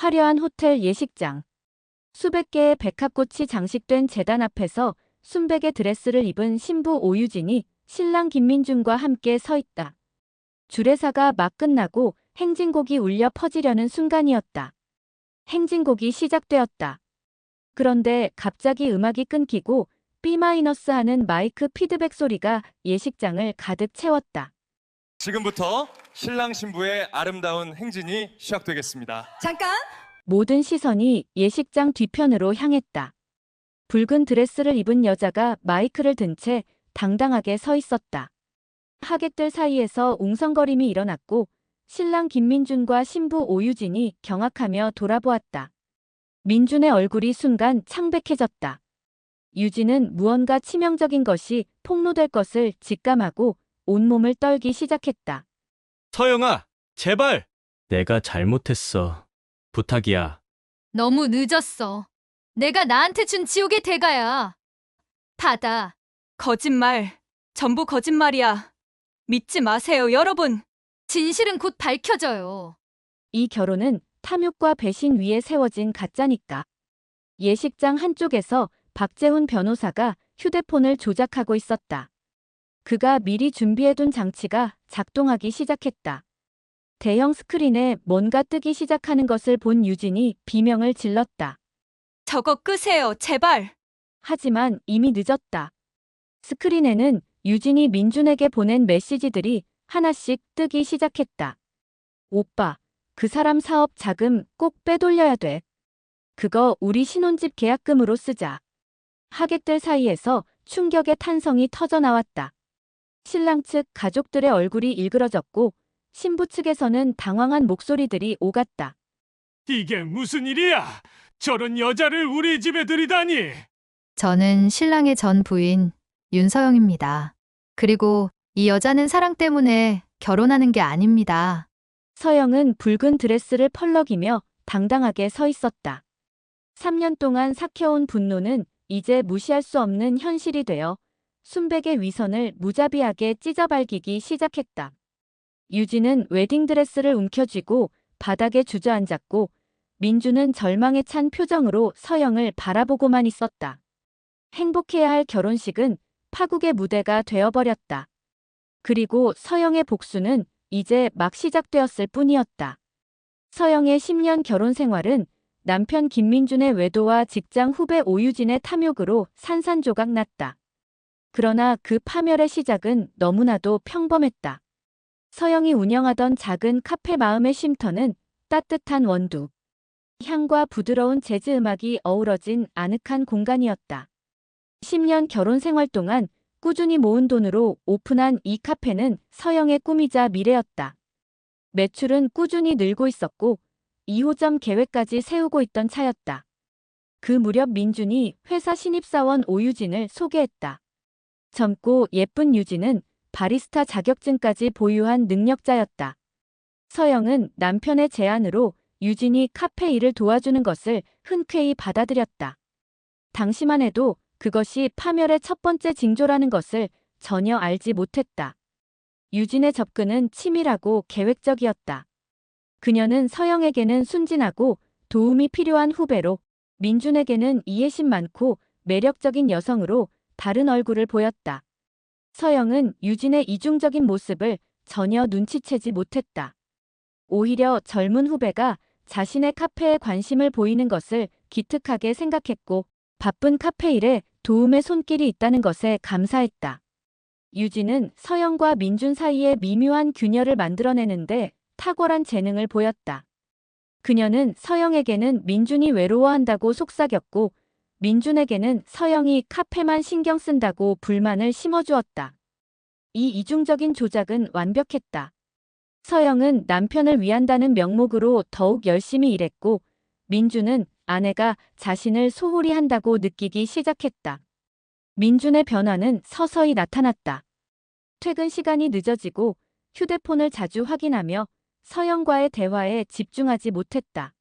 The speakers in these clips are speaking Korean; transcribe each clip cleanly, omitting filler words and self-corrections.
화려한 호텔 예식장. 수백 개의 백합꽃이 장식된 제단 앞에서 순백의 드레스를 입은 신부 오유진이 신랑 김민준과 함께 서 있다. 주례사가 막 끝나고 행진곡이 울려 퍼지려는 순간이었다. 행진곡이 시작되었다. 그런데 갑자기 음악이 끊기고 B- 하는 마이크 피드백 소리가 예식장을 가득 채웠다. 지금부터 신랑 신부의 아름다운 행진이 시작되겠습니다. 잠깐! 모든 시선이 예식장 뒤편으로 향했다. 붉은 드레스를 입은 여자가 마이크를 든 채 당당하게 서 있었다. 하객들 사이에서 웅성거림이 일어났고 신랑 김민준과 신부 오유진이 경악하며 돌아보았다. 민준의 얼굴이 순간 창백해졌다. 유진은 무언가 치명적인 것이 폭로될 것을 직감하고 온몸을 떨기 시작했다. 서영아, 제발! 내가 잘못했어. 부탁이야. 너무 늦었어. 내가 나한테 준 지옥의 대가야. 받아. 거짓말. 전부 거짓말이야. 믿지 마세요, 여러분. 진실은 곧 밝혀져요. 이 결혼은 탐욕과 배신 위에 세워진 가짜니까. 예식장 한쪽에서 박재훈 변호사가 휴대폰을 조작하고 있었다. 그가 미리 준비해둔 장치가 작동하기 시작했다. 대형 스크린에 뭔가 뜨기 시작하는 것을 본 유진이 비명을 질렀다. 저거 끄세요, 제발. 하지만 이미 늦었다. 스크린에는 유진이 민준에게 보낸 메시지들이 하나씩 뜨기 시작했다. 오빠, 그 사람 사업 자금 꼭 빼돌려야 돼. 그거 우리 신혼집 계약금으로 쓰자. 하객들 사이에서 충격의 탄성이 터져나왔다. 신랑 측 가족들의 얼굴이 일그러졌고 신부 측에서는 당황한 목소리들이 오갔다. 이게 무슨 일이야? 저런 여자를 우리 집에 들이다니! 저는 신랑의 전 부인 윤서영입니다. 그리고 이 여자는 사랑 때문에 결혼하는 게 아닙니다. 서영은 붉은 드레스를 펄럭이며 당당하게 서 있었다. 3년 동안 삭혀온 분노는 이제 무시할 수 없는 현실이 되어 순백의 위선을 무자비하게 찢어발기기 시작했다. 유진은 웨딩드레스를 움켜쥐고 바닥에 주저앉았고 민주는 절망에 찬 표정으로 서영을 바라보고만 있었다. 행복해야 할 결혼식은 파국의 무대가 되어버렸다. 그리고 서영의 복수는 이제 막 시작되었을 뿐이었다. 서영의 10년 결혼 생활은 남편 김민준의 외도와 직장 후배 오유진의 탐욕으로 산산조각 났다. 그러나 그 파멸의 시작은 너무나도 평범했다. 서영이 운영하던 작은 카페 마음의 쉼터는 따뜻한 원두, 향과 부드러운 재즈 음악이 어우러진 아늑한 공간이었다. 10년 결혼 생활 동안 꾸준히 모은 돈으로 오픈한 이 카페는 서영의 꿈이자 미래였다. 매출은 꾸준히 늘고 있었고 2호점 계획까지 세우고 있던 차였다. 그 무렵 민준이 회사 신입사원 오유진을 소개했다. 젊고 예쁜 유진은 바리스타 자격증까지 보유한 능력자였다. 서영은 남편의 제안으로 유진이 카페 일을 도와주는 것을 흔쾌히 받아들였다. 당시만 해도 그것이 파멸의 첫 번째 징조라는 것을 전혀 알지 못했다. 유진의 접근은 치밀하고 계획적이었다. 그녀는 서영에게는 순진하고 도움이 필요한 후배로, 민준에게는 이해심 많고 매력적인 여성으로 다른 얼굴을 보였다. 서영은 유진의 이중적인 모습을 전혀 눈치채지 못했다. 오히려 젊은 후배가 자신의 카페에 관심을 보이는 것을 기특하게 생각했고 바쁜 카페 일에 도움의 손길이 있다는 것에 감사했다. 유진은 서영과 민준 사이에 미묘한 균열을 만들어내는데 탁월한 재능을 보였다. 그녀는 서영에게는 민준이 외로워한다고 속삭였고 민준에게는 서영이 카페만 신경 쓴다고 불만을 심어주었다. 이 이중적인 조작은 완벽했다. 서영은 남편을 위한다는 명목으로 더욱 열심히 일했고 민준은 아내가 자신을 소홀히 한다고 느끼기 시작했다. 민준의 변화는 서서히 나타났다. 퇴근 시간이 늦어지고 휴대폰을 자주 확인하며 서영과의 대화에 집중하지 못했다.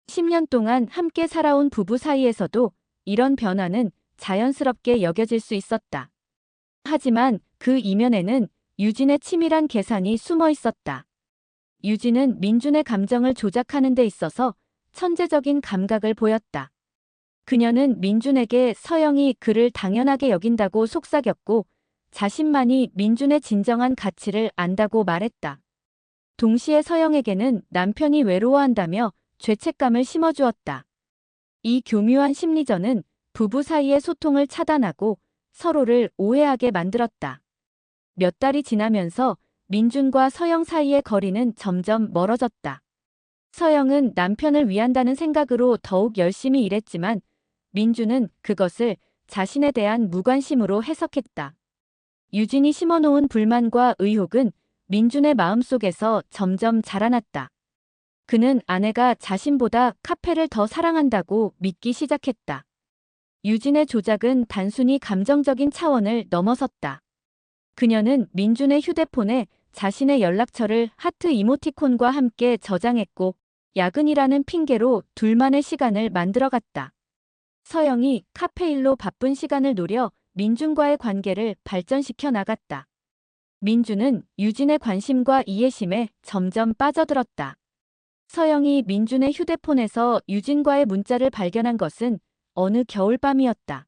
10년 동안 함께 살아온 부부 사이에서도 이런 변화는 자연스럽게 여겨질 수 있었다. 하지만 그 이면에는 유진의 치밀한 계산이 숨어 있었다. 유진은 민준의 감정을 조작하는 데 있어서 천재적인 감각을 보였다. 그녀는 민준에게 서영이 그를 당연하게 여긴다고 속삭였고 자신만이 민준의 진정한 가치를 안다고 말했다. 동시에 서영에게는 남편이 외로워한다며 죄책감을 심어주었다. 이 교묘한 심리전은 부부 사이의 소통을 차단하고 서로를 오해하게 만들었다. 몇 달이 지나면서 민준과 서영 사이의 거리는 점점 멀어졌다. 서영은 남편을 위한다는 생각으로 더욱 열심히 일했지만 민준은 그것을 자신에 대한 무관심으로 해석했다. 유진이 심어놓은 불만과 의혹은 민준의 마음속에서 점점 자라났다. 그는 아내가 자신보다 카페를 더 사랑한다고 믿기 시작했다. 유진의 조작은 단순히 감정적인 차원을 넘어섰다. 그녀는 민준의 휴대폰에 자신의 연락처를 하트 이모티콘과 함께 저장했고 야근이라는 핑계로 둘만의 시간을 만들어갔다. 서영이 카페 일로 바쁜 시간을 노려 민준과의 관계를 발전시켜 나갔다. 민준은 유진의 관심과 이해심에 점점 빠져들었다. 서영이 민준의 휴대폰에서 유진과의 문자를 발견한 것은 어느 겨울밤이었다.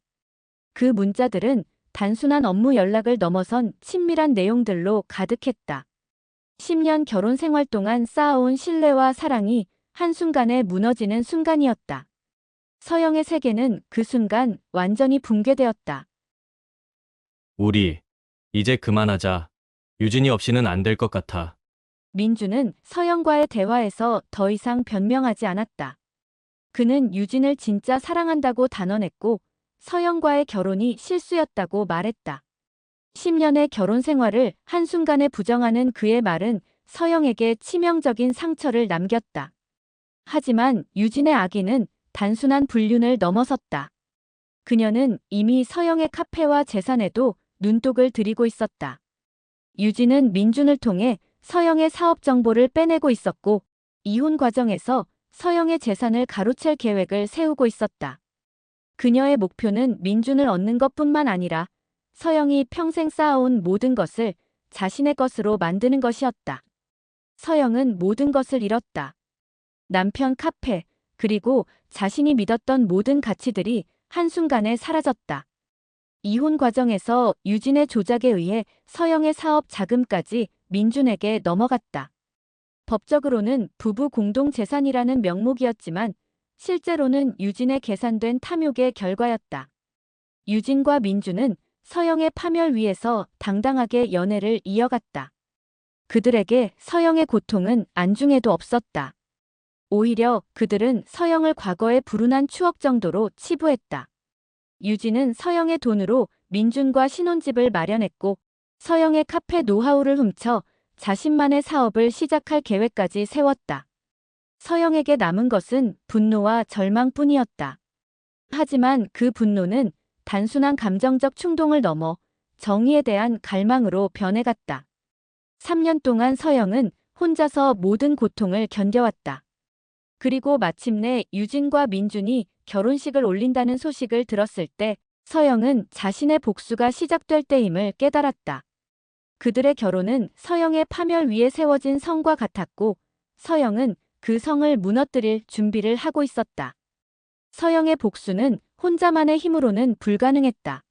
그 문자들은 단순한 업무 연락을 넘어선 친밀한 내용들로 가득했다. 10년 결혼 생활 동안 쌓아온 신뢰와 사랑이 한순간에 무너지는 순간이었다. 서영의 세계는 그 순간 완전히 붕괴되었다. 우리 이제 그만하자. 유진이 없이는 안 될 것 같아. 민준은 서영과의 대화에서 더 이상 변명하지 않았다. 그는 유진을 진짜 사랑한다고 단언했고 서영과의 결혼이 실수였다고 말했다. 10년의 결혼 생활을 한순간에 부정하는 그의 말은 서영에게 치명적인 상처를 남겼다. 하지만 유진의 악의는 단순한 불륜을 넘어섰다. 그녀는 이미 서영의 카페와 재산에도 눈독을 들이고 있었다. 유진은 민준을 통해 서영의 사업 정보를 빼내고 있었고 이혼 과정에서 서영의 재산을 가로챌 계획을 세우고 있었다. 그녀의 목표는 민준을 얻는 것뿐만 아니라 서영이 평생 쌓아온 모든 것을 자신의 것으로 만드는 것이었다. 서영은 모든 것을 잃었다. 남편 카페, 그리고 자신이 믿었던 모든 가치들이 한순간에 사라졌다. 이혼 과정에서 유진의 조작에 의해 서영의 사업 자금까지 민준에게 넘어갔다. 법적으로는 부부 공동 재산이라는 명목이었지만 실제로는 유진의 계산된 탐욕의 결과였다. 유진과 민준은 서영의 파멸 위에서 당당하게 연애를 이어갔다. 그들에게 서영의 고통은 안중에도 없었다. 오히려 그들은 서영을 과거의 불운한 추억 정도로 치부했다. 유진은 서영의 돈으로 민준과 신혼집을 마련했고 서영의 카페 노하우를 훔쳐 자신만의 사업을 시작할 계획까지 세웠다. 서영에게 남은 것은 분노와 절망뿐이었다. 하지만 그 분노는 단순한 감정적 충동을 넘어 정의에 대한 갈망으로 변해갔다. 3년 동안 서영은 혼자서 모든 고통을 견뎌왔다. 그리고 마침내 유진과 민준이 결혼식을 올린다는 소식을 들었을 때 서영은 자신의 복수가 시작될 때임을 깨달았다. 그들의 결혼은 서영의 파멸 위에 세워진 성과 같았고 서영은 그 성을 무너뜨릴 준비를 하고 있었다. 서영의 복수는 혼자만의 힘으로는 불가능했다.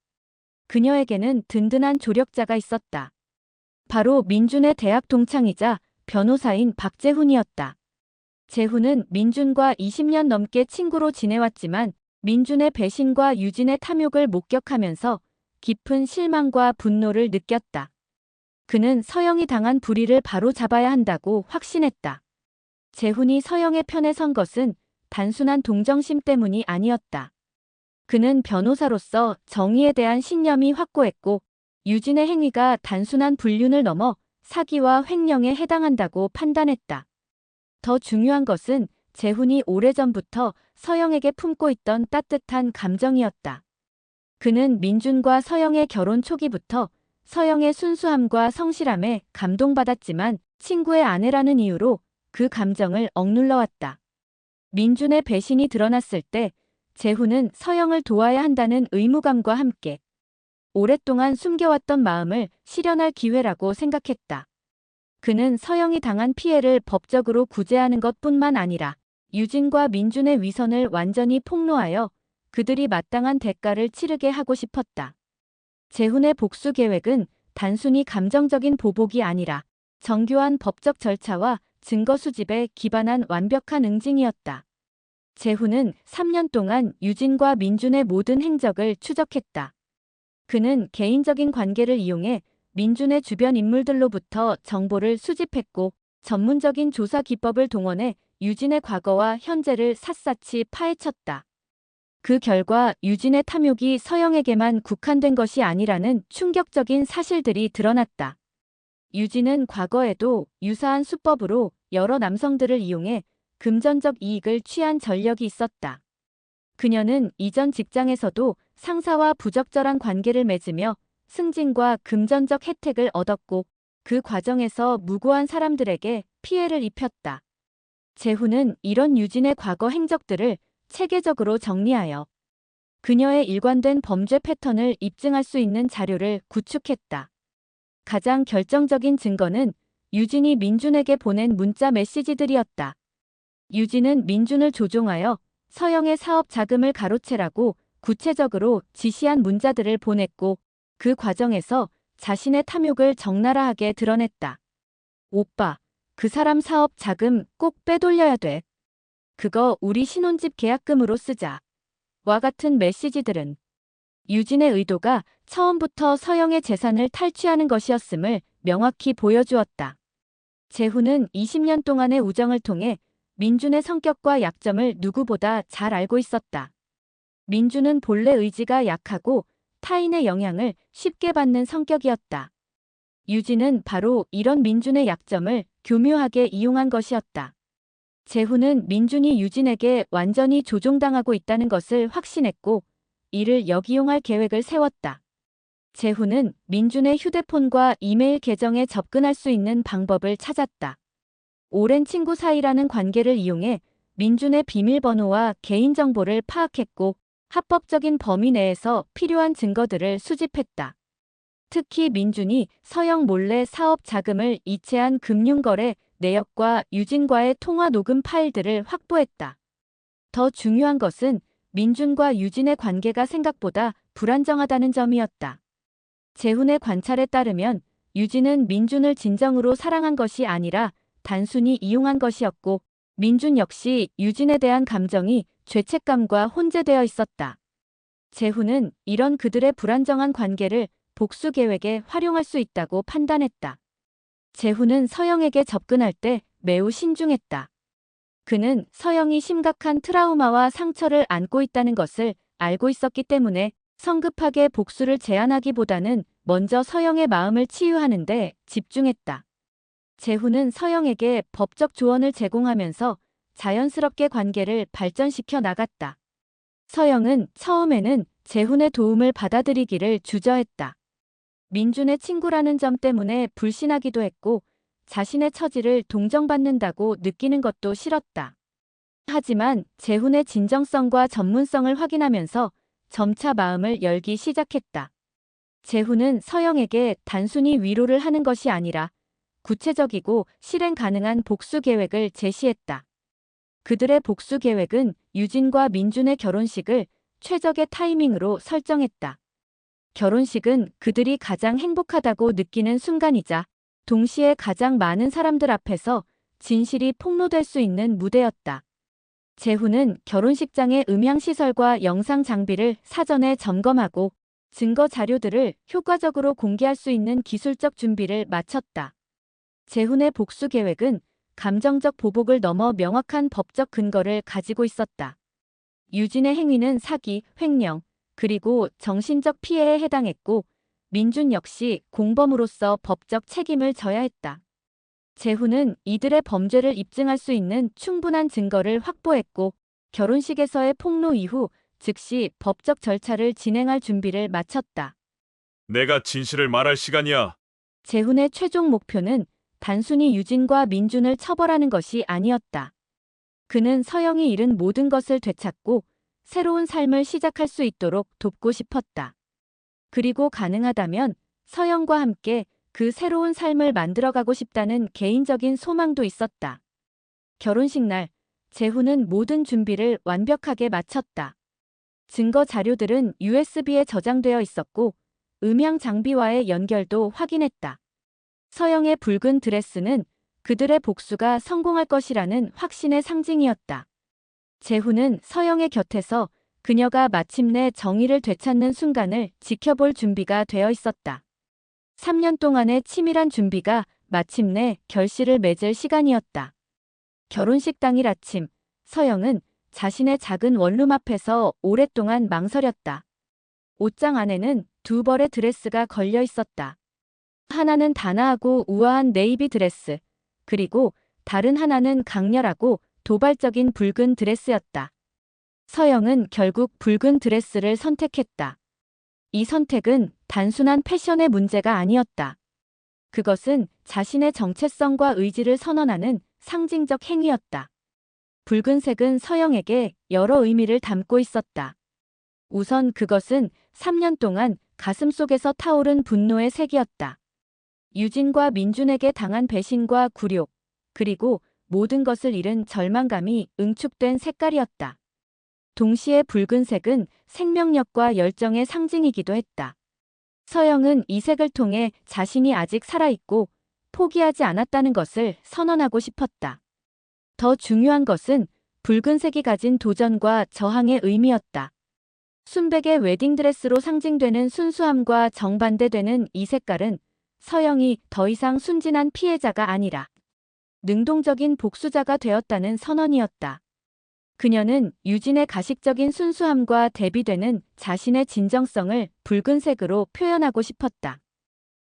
그녀에게는 든든한 조력자가 있었다. 바로 민준의 대학 동창이자 변호사인 박재훈이었다. 재훈은 민준과 20년 넘게 친구로 지내왔지만 민준의 배신과 유진의 탐욕을 목격하면서 깊은 실망과 분노를 느꼈다. 그는 서영이 당한 불의를 바로잡아야 한다고 확신했다. 재훈이 서영의 편에 선 것은 단순한 동정심 때문이 아니었다. 그는 변호사로서 정의에 대한 신념이 확고했고 유진의 행위가 단순한 불륜을 넘어 사기와 횡령에 해당한다고 판단했다. 더 중요한 것은 재훈이 오래전부터 서영에게 품고 있던 따뜻한 감정이었다. 그는 민준과 서영의 결혼 초기부터 서영의 순수함과 성실함에 감동받았지만 친구의 아내라는 이유로 그 감정을 억눌러왔다. 민준의 배신이 드러났을 때 재훈은 서영을 도와야 한다는 의무감과 함께 오랫동안 숨겨왔던 마음을 실현할 기회라고 생각했다. 그는 서영이 당한 피해를 법적으로 구제하는 것뿐만 아니라 유진과 민준의 위선을 완전히 폭로하여 그들이 마땅한 대가를 치르게 하고 싶었다. 재훈의 복수 계획은 단순히 감정적인 보복이 아니라 정교한 법적 절차와 증거 수집에 기반한 완벽한 응징이었다. 재훈은 3년 동안 유진과 민준의 모든 행적을 추적했다. 그는 개인적인 관계를 이용해 민준의 주변 인물들로부터 정보를 수집했고 전문적인 조사 기법을 동원해 유진의 과거와 현재를 샅샅이 파헤쳤다. 그 결과 유진의 탐욕이 서영에게만 국한된 것이 아니라는 충격적인 사실들이 드러났다. 유진은 과거에도 유사한 수법으로 여러 남성들을 이용해 금전적 이익을 취한 전력이 있었다. 그녀는 이전 직장에서도 상사와 부적절한 관계를 맺으며 승진과 금전적 혜택을 얻었고 그 과정에서 무고한 사람들에게 피해를 입혔다. 재훈은 이런 유진의 과거 행적들을 체계적으로 정리하여 그녀의 일관된 범죄 패턴을 입증할 수 있는 자료를 구축했다. 가장 결정적인 증거는 유진이 민준에게 보낸 문자 메시지들이었다. 유진은 민준을 조종하여 서영의 사업 자금을 가로채라고 구체적으로 지시한 문자들을 보냈고 그 과정에서 자신의 탐욕을 적나라하게 드러냈다. 오빠, 그 사람 사업 자금 꼭 빼돌려야 돼. 그거 우리 신혼집 계약금으로 쓰자. 와 같은 메시지들은 유진의 의도가 처음부터 서영의 재산을 탈취하는 것이었음을 명확히 보여주었다. 재훈은 20년 동안의 우정을 통해 민준의 성격과 약점을 누구보다 잘 알고 있었다. 민준은 본래 의지가 약하고 타인의 영향을 쉽게 받는 성격이었다. 유진은 바로 이런 민준의 약점을 교묘하게 이용한 것이었다. 재훈은 민준이 유진에게 완전히 조종당하고 있다는 것을 확신했고 이를 역이용할 계획을 세웠다. 재훈은 민준의 휴대폰과 이메일 계정에 접근할 수 있는 방법을 찾았다. 오랜 친구 사이라는 관계를 이용해 민준의 비밀번호와 개인정보를 파악했고 합법적인 범위 내에서 필요한 증거들을 수집했다. 특히 민준이 서영 몰래 사업 자금을 이체한 금융거래 내역과 유진과의 통화 녹음 파일들을 확보했다. 더 중요한 것은 민준과 유진의 관계가 생각보다 불안정하다는 점이었다. 재훈의 관찰에 따르면 유진은 민준을 진정으로 사랑한 것이 아니라 단순히 이용한 것이었고 민준 역시 유진에 대한 감정이 죄책감과 혼재되어 있었다. 재훈은 이런 그들의 불안정한 관계를 복수 계획에 활용할 수 있다고 판단했다. 재훈은 서영에게 접근할 때 매우 신중했다. 그는 서영이 심각한 트라우마와 상처를 안고 있다는 것을 알고 있었기 때문에 성급하게 복수를 제안하기보다는 먼저 서영의 마음을 치유하는 데 집중했다. 재훈은 서영에게 법적 조언을 제공하면서 자연스럽게 관계를 발전시켜 나갔다. 서영은 처음에는 재훈의 도움을 받아들이기를 주저했다. 민준의 친구라는 점 때문에 불신하기도 했고 자신의 처지를 동정받는다고 느끼는 것도 싫었다. 하지만 재훈의 진정성과 전문성을 확인하면서 점차 마음을 열기 시작했다. 재훈은 서영에게 단순히 위로를 하는 것이 아니라 구체적이고 실행 가능한 복수 계획을 제시했다. 그들의 복수 계획은 유진과 민준의 결혼식을 최적의 타이밍으로 설정했다. 결혼식은 그들이 가장 행복하다고 느끼는 순간이자 동시에 가장 많은 사람들 앞에서 진실이 폭로될 수 있는 무대였다. 재훈은 결혼식장의 음향시설과 영상 장비를 사전에 점검하고 증거 자료들을 효과적으로 공개할 수 있는 기술적 준비를 마쳤다. 재훈의 복수 계획은 감정적 보복을 넘어 명확한 법적 근거를 가지고 있었다. 유진의 행위는 사기, 횡령, 그리고 정신적 피해에 해당했고 민준 역시 공범으로서 법적 책임을 져야 했다. 재훈은 이들의 범죄를 입증할 수 있는 충분한 증거를 확보했고 결혼식에서의 폭로 이후 즉시 법적 절차를 진행할 준비를 마쳤다. 내가 진실을 말할 시간이야. 재훈의 최종 목표는 단순히 유진과 민준을 처벌하는 것이 아니었다. 그는 서영이 잃은 모든 것을 되찾고 새로운 삶을 시작할 수 있도록 돕고 싶었다. 그리고 가능하다면 서영과 함께 그 새로운 삶을 만들어가고 싶다는 개인적인 소망도 있었다. 결혼식 날 재훈은 모든 준비를 완벽하게 마쳤다. 증거 자료들은 USB에 저장되어 있었고 음향 장비와의 연결도 확인했다. 서영의 붉은 드레스는 그들의 복수가 성공할 것이라는 확신의 상징이었다. 재훈은 서영의 곁에서 그녀가 마침내 정의를 되찾는 순간을 지켜볼 준비가 되어 있었다. 3년 동안의 치밀한 준비가 마침내 결실을 맺을 시간이었다. 결혼식 당일 아침, 서영은 자신의 작은 원룸 앞에서 오랫동안 망설였다. 옷장 안에는 두 벌의 드레스가 걸려 있었다. 하나는 단아하고 우아한 네이비 드레스, 그리고 다른 하나는 강렬하고 도발적인 붉은 드레스였다. 서영은 결국 붉은 드레스를 선택했다. 이 선택은 단순한 패션의 문제가 아니었다. 그것은 자신의 정체성과 의지를 선언하는 상징적 행위였다. 붉은색은 서영에게 여러 의미를 담고 있었다. 우선 그것은 3년 동안 가슴속에서 타오른 분노의 색이었다. 유진과 민준에게 당한 배신과 굴욕, 그리고 모든 것을 잃은 절망감이 응축된 색깔이었다. 동시에 붉은색은 생명력과 열정의 상징이기도 했다. 서영은 이 색을 통해 자신이 아직 살아있고 포기하지 않았다는 것을 선언하고 싶었다. 더 중요한 것은 붉은색이 가진 도전과 저항의 의미였다. 순백의 웨딩드레스로 상징되는 순수함과 정반대되는 이 색깔은 서영이 더 이상 순진한 피해자가 아니라 능동적인 복수자가 되었다는 선언이었다. 그녀는 유진의 가식적인 순수함과 대비되는 자신의 진정성을 붉은색으로 표현하고 싶었다.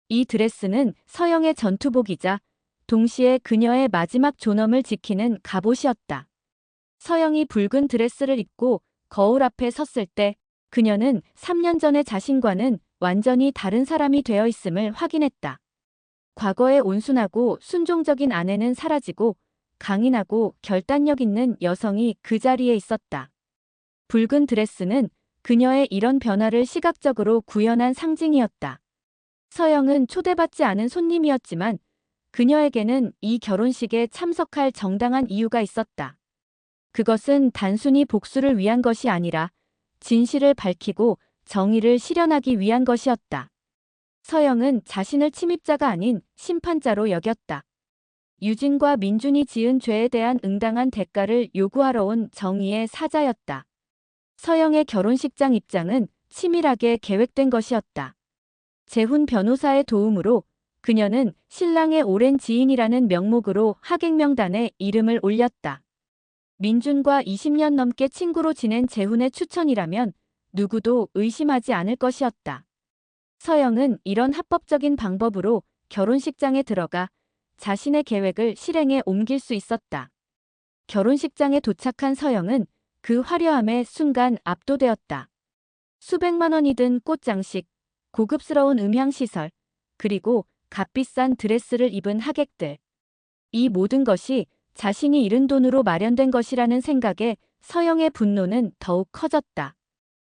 이 드레스는 서영의 전투복이자 동시에 그녀의 마지막 존엄을 지키는 갑옷이었다. 서영이 붉은 드레스를 입고 거울 앞에 섰을 때 그녀는 3년 전의 자신과는 완전히 다른 사람이 되어 있음을 확인했다. 과거의 온순하고 순종적인 아내는 사라지고 강인하고 결단력 있는 여성이 그 자리에 있었다. 붉은 드레스는 그녀의 이런 변화를 시각적으로 구현한 상징이었다. 서영은 초대받지 않은 손님이었지만 그녀에게는 이 결혼식에 참석할 정당한 이유가 있었다. 그것은 단순히 복수를 위한 것이 아니라 진실을 밝히고 정의를 실현하기 위한 것이었다. 서영은 자신을 침입자가 아닌 심판자로 여겼다. 유진과 민준이 지은 죄에 대한 응당한 대가를 요구하러 온 정의의 사자였다. 서영의 결혼식장 입장은 치밀하게 계획된 것이었다. 재훈 변호사의 도움으로 그녀는 신랑의 오랜 지인이라는 명목으로 하객 명단에 이름을 올렸다. 민준과 20년 넘게 친구로 지낸 재훈의 추천이라면 누구도 의심하지 않을 것이었다. 서영은 이런 합법적인 방법으로 결혼식장에 들어가 자신의 계획을 실행에 옮길 수 있었다. 결혼식장에 도착한 서영은 그 화려함에 순간 압도되었다. 수백만 원이 든 꽃장식, 고급스러운 음향시설, 그리고 값비싼 드레스를 입은 하객들. 이 모든 것이 자신이 잃은 돈으로 마련된 것이라는 생각에 서영의 분노는 더욱 커졌다.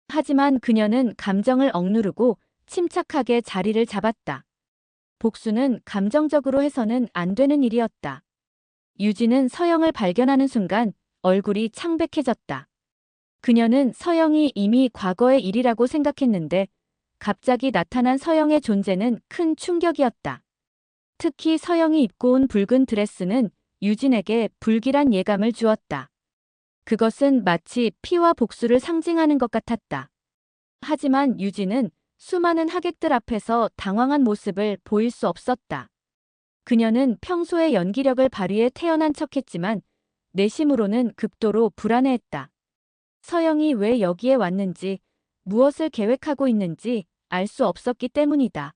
하지만 그녀는 감정을 억누르고 침착하게 자리를 잡았다. 복수는 감정적으로 해서는 안 되는 일이었다. 유진은 서영을 발견하는 순간 얼굴이 창백해졌다. 그녀는 서영이 이미 과거의 일이라고 생각했는데 갑자기 나타난 서영의 존재는 큰 충격이었다. 특히 서영이 입고 온 붉은 드레스는 유진에게 불길한 예감을 주었다. 그것은 마치 피와 복수를 상징하는 것 같았다. 하지만 유진은 수많은 하객들 앞에서 당황한 모습을 보일 수 없었다. 그녀는 평소의 연기력을 발휘해 태어난 척했지만 내심으로는 극도로 불안해했다. 서영이 왜 여기에 왔는지, 무엇을 계획하고 있는지 알 수 없었기 때문이다.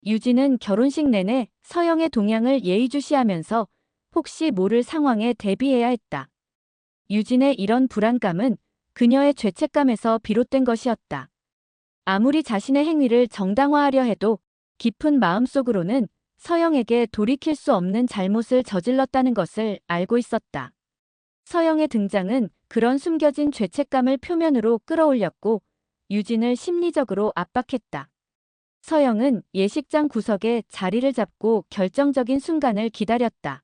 유진은 결혼식 내내 서영의 동향을 예의주시하면서 혹시 모를 상황에 대비해야 했다. 유진의 이런 불안감은 그녀의 죄책감에서 비롯된 것이었다. 아무리 자신의 행위를 정당화하려 해도 깊은 마음속으로는 서영에게 돌이킬 수 없는 잘못을 저질렀다는 것을 알고 있었다. 서영의 등장은 그런 숨겨진 죄책감을 표면으로 끌어올렸고 유진을 심리적으로 압박했다. 서영은 예식장 구석에 자리를 잡고 결정적인 순간을 기다렸다.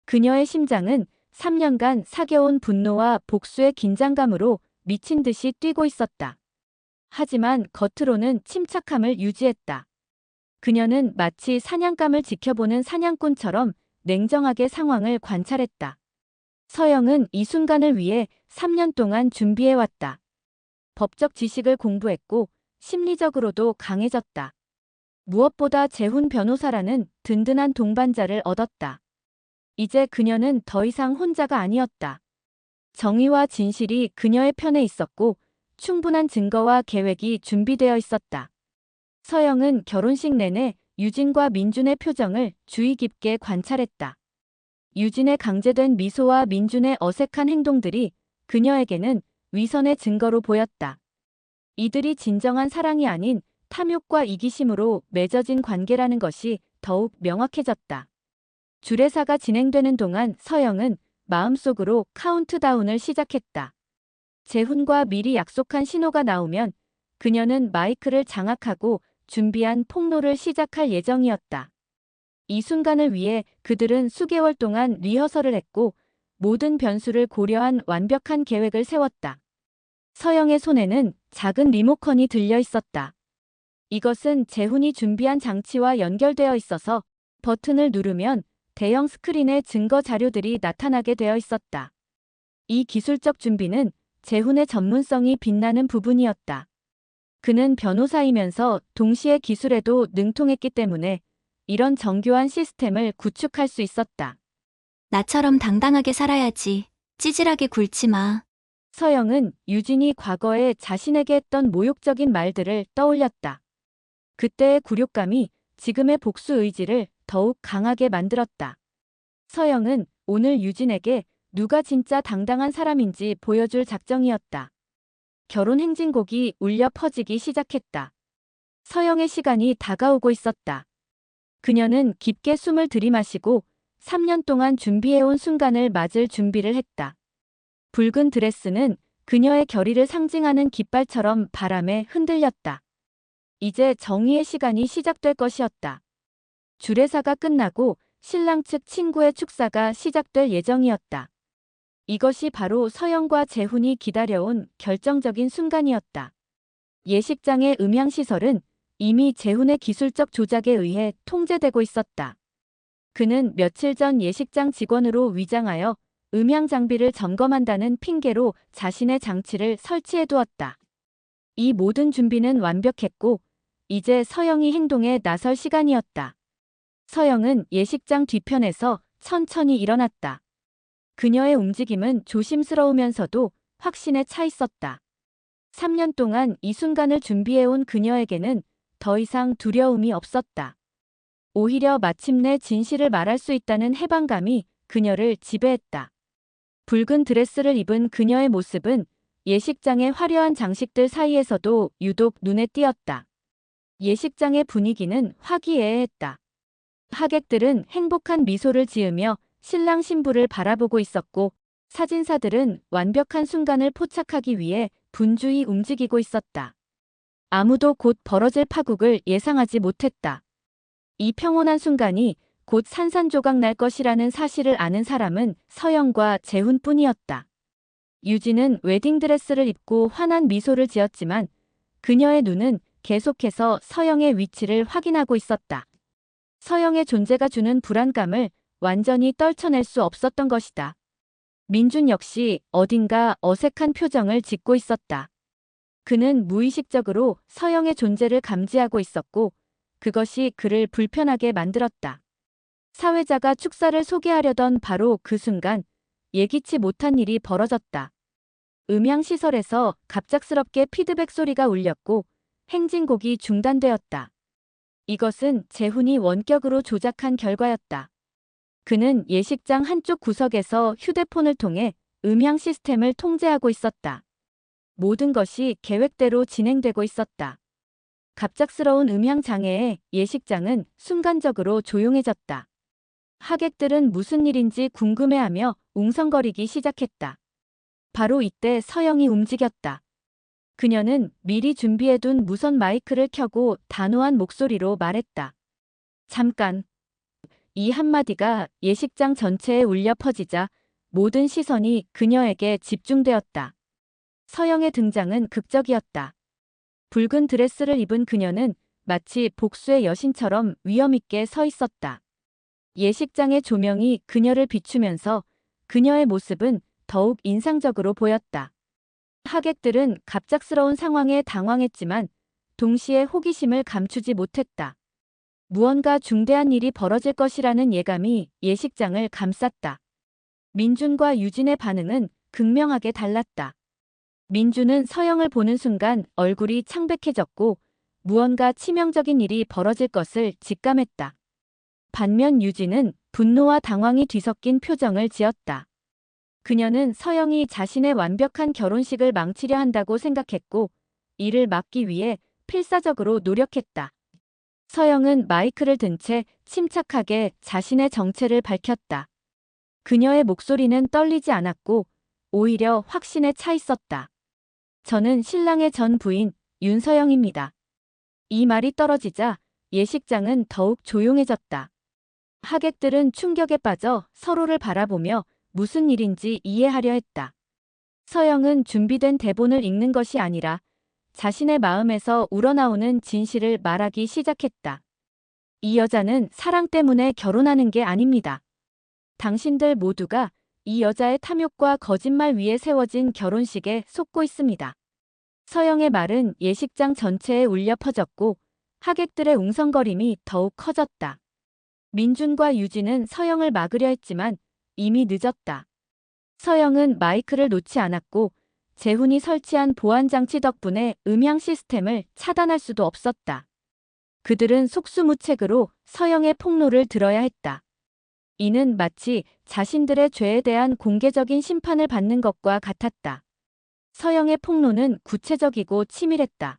그녀의 심장은 3년간 사겨온 분노와 복수의 긴장감으로 미친 듯이 뛰고 있었다. 하지만 겉으로는 침착함을 유지했다. 그녀는 마치 사냥감을 지켜보는 사냥꾼처럼 냉정하게 상황을 관찰했다. 서영은 이 순간을 위해 3년 동안 준비해왔다. 법적 지식을 공부했고 심리적으로도 강해졌다. 무엇보다 재훈 변호사라는 든든한 동반자를 얻었다. 이제 그녀는 더 이상 혼자가 아니었다. 정의와 진실이 그녀의 편에 있었고 충분한 증거와 계획이 준비되어 있었다. 서영은 결혼식 내내 유진과 민준의 표정을 주의 깊게 관찰했다. 유진의 강제된 미소와 민준의 어색한 행동들이 그녀에게는 위선의 증거로 보였다. 이들이 진정한 사랑이 아닌 탐욕과 이기심으로 맺어진 관계라는 것이 더욱 명확해졌다. 주례사가 진행되는 동안 서영은 마음속으로 카운트다운을 시작했다. 재훈과 미리 약속한 신호가 나오면 그녀는 마이크를 장악하고 준비한 폭로를 시작할 예정이었다. 이 순간을 위해 그들은 수개월 동안 리허설을 했고 모든 변수를 고려한 완벽한 계획을 세웠다. 서영의 손에는 작은 리모컨이 들려 있었다. 이것은 재훈이 준비한 장치와 연결되어 있어서 버튼을 누르면 대형 스크린에 증거 자료들이 나타나게 되어 있었다. 이 기술적 준비는 재훈의 전문성이 빛나는 부분이었다. 그는 변호사이면서 동시에 기술에도 능통했기 때문에 이런 정교한 시스템을 구축할 수 있었다. 나처럼 당당하게 살아야지. 찌질하게 굴지 마. 서영은 유진이 과거에 자신에게 했던 모욕적인 말들을 떠올렸다. 그때의 굴욕감이 지금의 복수 의지를 더욱 강하게 만들었다. 서영은 오늘 유진에게 누가 진짜 당당한 사람인지 보여줄 작정이었다. 결혼 행진곡이 울려 퍼지기 시작했다. 서영의 시간이 다가오고 있었다. 그녀는 깊게 숨을 들이마시고 3년 동안 준비해온 순간을 맞을 준비를 했다. 붉은 드레스는 그녀의 결의를 상징하는 깃발처럼 바람에 흔들렸다. 이제 정의의 시간이 시작될 것이었다. 주례사가 끝나고 신랑 측 친구의 축사가 시작될 예정이었다. 이것이 바로 서영과 재훈이 기다려온 결정적인 순간이었다. 예식장의 음향시설은 이미 재훈의 기술적 조작에 의해 통제되고 있었다. 그는 며칠 전 예식장 직원으로 위장하여 음향 장비를 점검한다는 핑계로 자신의 장치를 설치해두었다. 이 모든 준비는 완벽했고 이제 서영이 행동에 나설 시간이었다. 서영은 예식장 뒤편에서 천천히 일어났다. 그녀의 움직임은 조심스러우면서도 확신에 차 있었다. 3년 동안 이 순간을 준비해온 그녀에게는 더 이상 두려움이 없었다. 오히려 마침내 진실을 말할 수 있다는 해방감이 그녀를 지배했다. 붉은 드레스를 입은 그녀의 모습은 예식장의 화려한 장식들 사이에서도 유독 눈에 띄었다. 예식장의 분위기는 화기애애했다. 하객들은 행복한 미소를 지으며 신랑 신부를 바라보고 있었고 사진사들은 완벽한 순간을 포착하기 위해 분주히 움직이고 있었다. 아무도 곧 벌어질 파국을 예상하지 못했다. 이 평온한 순간이 곧 산산조각 날 것이라는 사실을 아는 사람은 서영과 재훈뿐이었다. 유진은 웨딩드레스를 입고 환한 미소를 지었지만 그녀의 눈은 계속해서 서영의 위치를 확인하고 있었다. 서영의 존재가 주는 불안감을 완전히 떨쳐낼 수 없었던 것이다. 민준 역시 어딘가 어색한 표정을 짓고 있었다. 그는 무의식적으로 서영의 존재를 감지하고 있었고 그것이 그를 불편하게 만들었다. 사회자가 축사를 소개하려던 바로 그 순간 예기치 못한 일이 벌어졌다. 음향시설에서 갑작스럽게 피드백 소리가 울렸고 행진곡이 중단되었다. 이것은 재훈이 원격으로 조작한 결과였다. 그는 예식장 한쪽 구석에서 휴대폰을 통해 음향 시스템을 통제하고 있었다. 모든 것이 계획대로 진행되고 있었다. 갑작스러운 음향 장애에 예식장은 순간적으로 조용해졌다. 하객들은 무슨 일인지 궁금해하며 웅성거리기 시작했다. 바로 이때 서영이 움직였다. 그녀는 미리 준비해둔 무선 마이크를 켜고 단호한 목소리로 말했다. 잠깐. 이 한마디가 예식장 전체에 울려 퍼지자 모든 시선이 그녀에게 집중되었다. 서영의 등장은 극적이었다. 붉은 드레스를 입은 그녀는 마치 복수의 여신처럼 위엄있게 서 있었다. 예식장의 조명이 그녀를 비추면서 그녀의 모습은 더욱 인상적으로 보였다. 하객들은 갑작스러운 상황에 당황했지만 동시에 호기심을 감추지 못했다. 무언가 중대한 일이 벌어질 것이라는 예감이 예식장을 감쌌다. 민준과 유진의 반응은 극명하게 달랐다. 민준은 서영을 보는 순간 얼굴이 창백해졌고 무언가 치명적인 일이 벌어질 것을 직감했다. 반면 유진은 분노와 당황이 뒤섞인 표정을 지었다. 그녀는 서영이 자신의 완벽한 결혼식을 망치려 한다고 생각했고 이를 막기 위해 필사적으로 노력했다. 서영은 마이크를 든 채 침착하게 자신의 정체를 밝혔다. 그녀의 목소리는 떨리지 않았고 오히려 확신에 차 있었다. 저는 신랑의 전 부인 윤서영입니다. 이 말이 떨어지자 예식장은 더욱 조용해졌다. 하객들은 충격에 빠져 서로를 바라보며 무슨 일인지 이해하려 했다. 서영은 준비된 대본을 읽는 것이 아니라 자신의 마음에서 우러나오는 진실을 말하기 시작했다. 이 여자는 사랑 때문에 결혼하는 게 아닙니다. 당신들 모두가 이 여자의 탐욕과 거짓말 위에 세워진 결혼식에 속고 있습니다. 서영의 말은 예식장 전체에 울려 퍼졌고 하객들의 웅성거림이 더욱 커졌다. 민준과 유진은 서영을 막으려 했지만 이미 늦었다. 서영은 마이크를 놓지 않았고 재훈이 설치한 보안장치 덕분에 음향 시스템을 차단할 수도 없었다. 그들은 속수무책으로 서영의 폭로를 들어야 했다. 이는 마치 자신들의 죄에 대한 공개적인 심판을 받는 것과 같았다. 서영의 폭로는 구체적이고 치밀했다.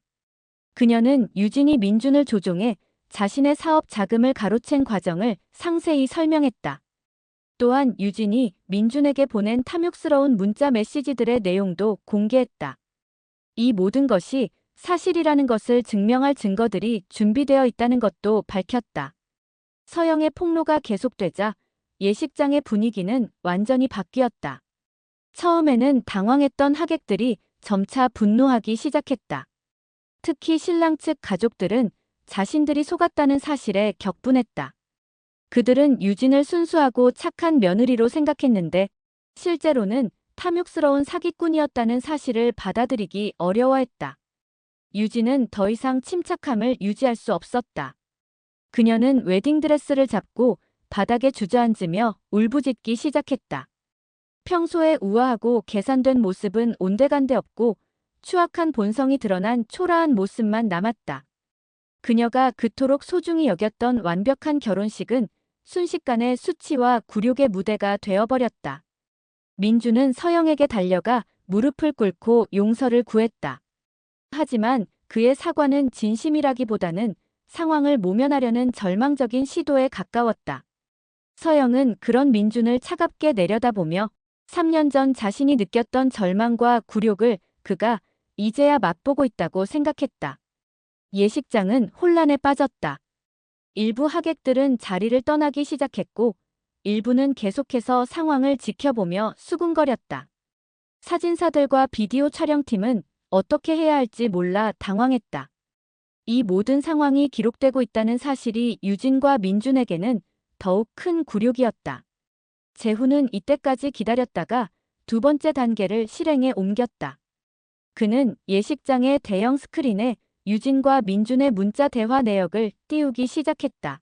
그녀는 유진이 민준을 조종해 자신의 사업 자금을 가로챈 과정을 상세히 설명했다. 또한 유진이 민준에게 보낸 탐욕스러운 문자 메시지들의 내용도 공개했다. 이 모든 것이 사실이라는 것을 증명할 증거들이 준비되어 있다는 것도 밝혔다. 서영의 폭로가 계속되자 예식장의 분위기는 완전히 바뀌었다. 처음에는 당황했던 하객들이 점차 분노하기 시작했다. 특히 신랑 측 가족들은 자신들이 속았다는 사실에 격분했다. 그들은 유진을 순수하고 착한 며느리로 생각했는데 실제로는 탐욕스러운 사기꾼이었다는 사실을 받아들이기 어려워했다. 유진은 더 이상 침착함을 유지할 수 없었다. 그녀는 웨딩드레스를 잡고 바닥에 주저앉으며 울부짖기 시작했다. 평소에 우아하고 계산된 모습은 온데간데 없고 추악한 본성이 드러난 초라한 모습만 남았다. 그녀가 그토록 소중히 여겼던 완벽한 결혼식은 순식간에 수치와 굴욕의 무대가 되어버렸다. 민준은 서영에게 달려가 무릎을 꿇고 용서를 구했다. 하지만 그의 사과는 진심이라기보다는 상황을 모면하려는 절망적인 시도에 가까웠다. 서영은 그런 민준을 차갑게 내려다보며 3년 전 자신이 느꼈던 절망과 굴욕을 그가 이제야 맛보고 있다고 생각했다. 예식장은 혼란에 빠졌다. 일부 하객들은 자리를 떠나기 시작했고 일부는 계속해서 상황을 지켜보며 수군거렸다. 사진사들과 비디오 촬영팀은 어떻게 해야 할지 몰라 당황했다. 이 모든 상황이 기록되고 있다는 사실이 유진과 민준에게는 더욱 큰 굴욕이었다. 재훈은 이때까지 기다렸다가 두 번째 단계를 실행에 옮겼다. 그는 예식장의 대형 스크린에 유진과 민준의 문자 대화 내역을 띄우기 시작했다.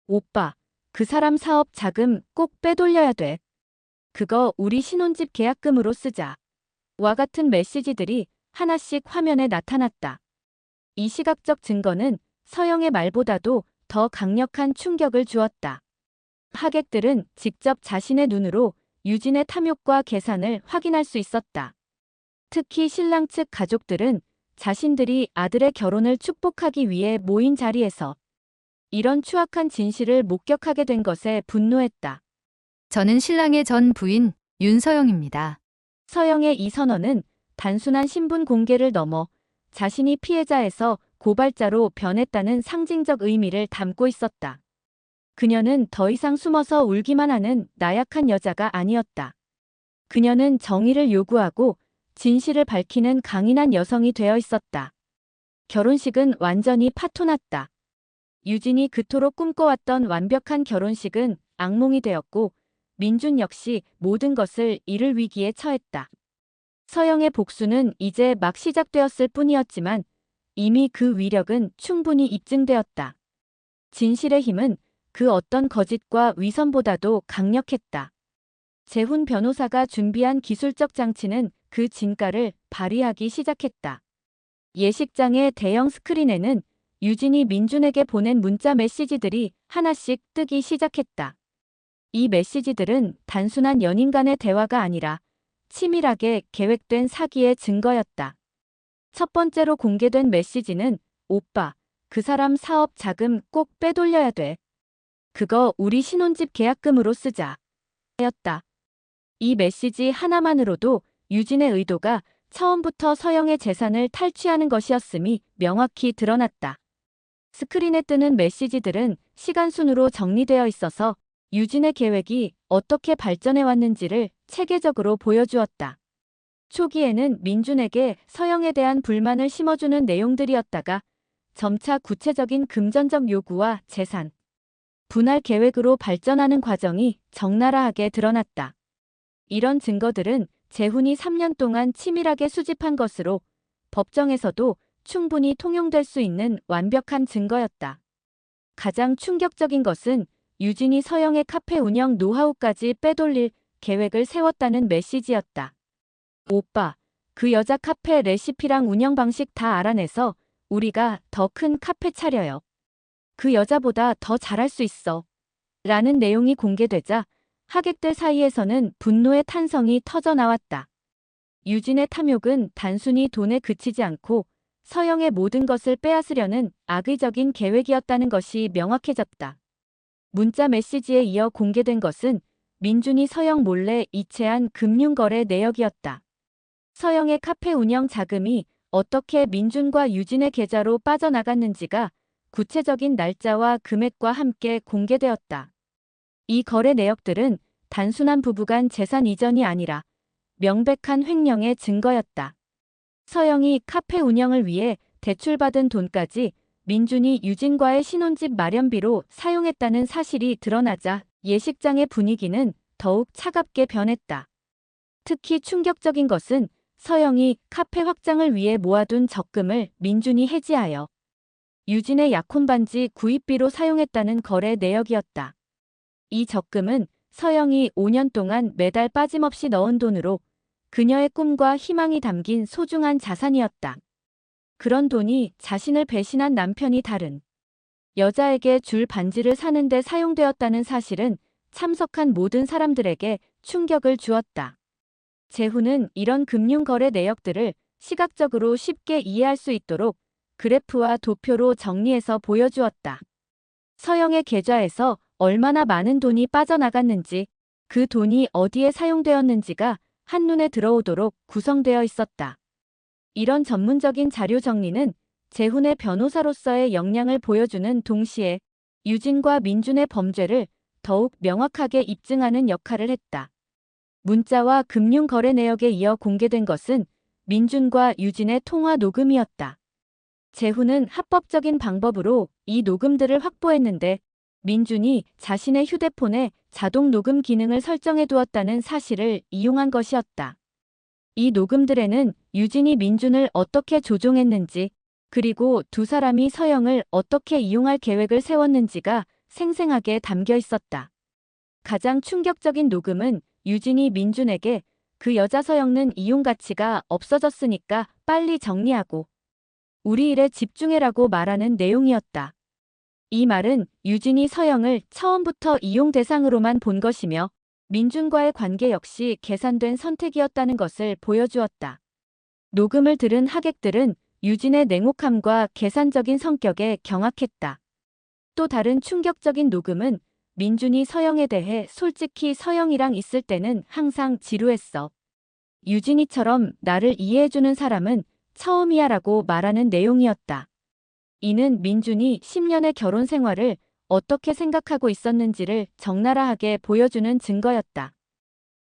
오빠, 그 사람 사업 자금 꼭 빼돌려야 돼. 그거 우리 신혼집 계약금으로 쓰자. 와 같은 메시지들이 하나씩 화면에 나타났다. 이 시각적 증거는 서영의 말보다도 더 강력한 충격을 주었다. 하객들은 직접 자신의 눈으로 유진의 탐욕과 계산을 확인할 수 있었다. 특히 신랑 측 가족들은 자신들이 아들의 결혼을 축복하기 위해 모인 자리에서 이런 추악한 진실을 목격하게 된 것에 분노했다. 저는 신랑의 전 부인 윤서영입니다. 서영의 이 선언은 단순한 신분 공개를 넘어 자신이 피해자에서 고발자로 변했다는 상징적 의미를 담고 있었다. 그녀는 더 이상 숨어서 울기만 하는 나약한 여자가 아니었다. 그녀는 정의를 요구하고 진실을 밝히는 강인한 여성이 되어 있었다. 결혼식은 완전히 파토났다. 유진이 그토록 꿈꿔왔던 완벽한 결혼식은 악몽이 되었고 민준 역시 모든 것을 잃을 위기에 처했다. 서영의 복수는 이제 막 시작되었을 뿐이었지만 이미 그 위력은 충분히 입증되었다. 진실의 힘은 그 어떤 거짓과 위선보다도 강력했다. 재훈 변호사가 준비한 기술적 장치는 그 진가를 발휘하기 시작했다. 예식장의 대형 스크린에는 유진이 민준에게 보낸 문자 메시지들이 하나씩 뜨기 시작했다. 이 메시지들은 단순한 연인 간의 대화가 아니라 치밀하게 계획된 사기의 증거였다. 첫 번째로 공개된 메시지는 오빠, 그 사람 사업 자금 꼭 빼돌려야 돼. 그거 우리 신혼집 계약금으로 쓰자. 였다. 이 메시지 하나만으로도 유진의 의도가 처음부터 서영의 재산을 탈취하는 것이었음이 명확히 드러났다. 스크린에 뜨는 메시지들은 시간순으로 정리되어 있어서 유진의 계획이 어떻게 발전해 왔는지를 체계적으로 보여주었다. 초기에는 민준에게 서영에 대한 불만을 심어주는 내용들이었다가 점차 구체적인 금전적 요구와 재산, 분할 계획으로 발전하는 과정이 적나라하게 드러났다. 이런 증거들은 재훈이 3년 동안 치밀하게 수집한 것으로 법정에서도 충분히 통용될 수 있는 완벽한 증거였다. 가장 충격적인 것은 유진이 서영의 카페 운영 노하우까지 빼돌릴 계획을 세웠다는 메시지였다. 오빠, 그 여자 카페 레시피랑 운영 방식 다 알아내서 우리가 더 큰 카페 차려요. 그 여자보다 더 잘할 수 있어. 라는 내용이 공개되자 하객들 사이에서는 분노의 탄성이 터져나왔다. 유진의 탐욕은 단순히 돈에 그치지 않고 서영의 모든 것을 빼앗으려는 악의적인 계획이었다는 것이 명확해졌다. 문자 메시지에 이어 공개된 것은 민준이 서영 몰래 이체한 금융거래 내역이었다. 서영의 카페 운영 자금이 어떻게 민준과 유진의 계좌로 빠져나갔는지가 구체적인 날짜와 금액과 함께 공개되었다. 이 거래 내역들은 단순한 부부간 재산 이전이 아니라 명백한 횡령의 증거였다. 서영이 카페 운영을 위해 대출받은 돈까지 민준이 유진과의 신혼집 마련비로 사용했다는 사실이 드러나자 예식장의 분위기는 더욱 차갑게 변했다. 특히 충격적인 것은 서영이 카페 확장을 위해 모아둔 적금을 민준이 해지하여 유진의 약혼 반지 구입비로 사용했다는 거래 내역이었다. 이 적금은 서영이 5년 동안 매달 빠짐없이 넣은 돈으로 그녀의 꿈과 희망이 담긴 소중한 자산이었다. 그런 돈이 자신을 배신한 남편이 다른 여자에게 줄 반지를 사는데 사용되었다는 사실은 참석한 모든 사람들에게 충격을 주었다. 재훈은 이런 금융거래 내역들을 시각적으로 쉽게 이해할 수 있도록 그래프와 도표로 정리해서 보여주었다. 서영의 계좌에서 얼마나 많은 돈이 빠져나갔는지, 그 돈이 어디에 사용되었는지가 한눈에 들어오도록 구성되어 있었다. 이런 전문적인 자료 정리는 재훈의 변호사로서의 역량을 보여주는 동시에 유진과 민준의 범죄를 더욱 명확하게 입증하는 역할을 했다. 문자와 금융거래 내역에 이어 공개된 것은 민준과 유진의 통화 녹음이었다. 재훈은 합법적인 방법으로 이 녹음들을 확보했는데 민준이 자신의 휴대폰에 자동 녹음 기능을 설정해 두었다는 사실을 이용한 것이었다. 이 녹음들에는 유진이 민준을 어떻게 조종했는지, 그리고 두 사람이 서영을 어떻게 이용할 계획을 세웠는지가 생생하게 담겨 있었다. 가장 충격적인 녹음은 유진이 민준에게 그 여자 서영는 이용 가치가 없어졌으니까 빨리 정리하고 우리 일에 집중해라고 말하는 내용이었다. 이 말은 유진이 서영을 처음부터 이용 대상으로만 본 것이며 민준과의 관계 역시 계산된 선택이었다는 것을 보여주었다. 녹음을 들은 하객들은 유진의 냉혹함과 계산적인 성격에 경악했다. 또 다른 충격적인 녹음은 민준이 서영에 대해 솔직히 서영이랑 있을 때는 항상 지루했어. 유진이처럼 나를 이해해주는 사람은 처음이야라고 말하는 내용이었다. 이는 민준이 10년의 결혼 생활을 어떻게 생각하고 있었는지를 적나라하게 보여주는 증거였다.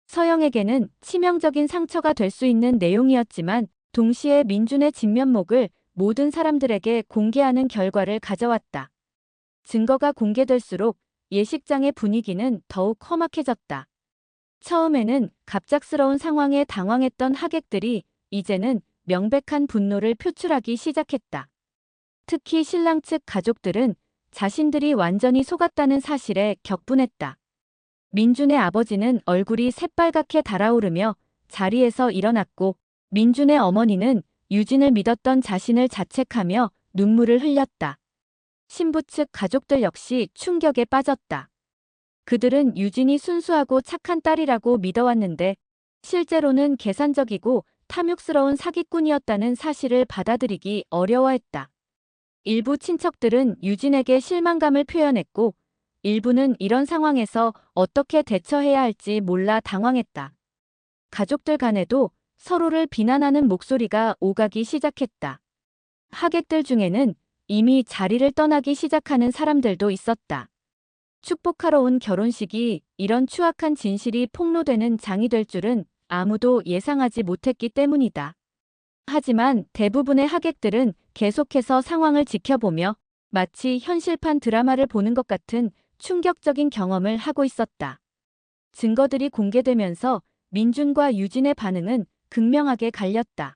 서영에게는 치명적인 상처가 될 수 있는 내용이었지만 동시에 민준의 진면목을 모든 사람들에게 공개하는 결과를 가져왔다. 증거가 공개될수록 예식장의 분위기는 더욱 험악해졌다. 처음에는 갑작스러운 상황에 당황했던 하객들이 이제는 명백한 분노를 표출하기 시작했다. 특히 신랑 측 가족들은 자신들이 완전히 속았다는 사실에 격분했다. 민준의 아버지는 얼굴이 새빨갛게 달아오르며 자리에서 일어났고 민준의 어머니는 유진을 믿었던 자신을 자책하며 눈물을 흘렸다. 신부 측 가족들 역시 충격에 빠졌다. 그들은 유진이 순수하고 착한 딸이라고 믿어왔는데 실제로는 계산적이고 탐욕스러운 사기꾼이었다는 사실을 받아들이기 어려워했다. 일부 친척들은 유진에게 실망감을 표현했고 일부는 이런 상황에서 어떻게 대처해야 할지 몰라 당황했다. 가족들 간에도 서로를 비난하는 목소리가 오가기 시작했다. 하객들 중에는 이미 자리를 떠나기 시작하는 사람들도 있었다. 축복하러 온 결혼식이 이런 추악한 진실이 폭로되는 장이 될 줄은 아무도 예상하지 못했기 때문이다. 하지만 대부분의 하객들은 계속해서 상황을 지켜보며 마치 현실판 드라마를 보는 것 같은 충격적인 경험을 하고 있었다. 증거들이 공개되면서 민준과 유진의 반응은 극명하게 갈렸다.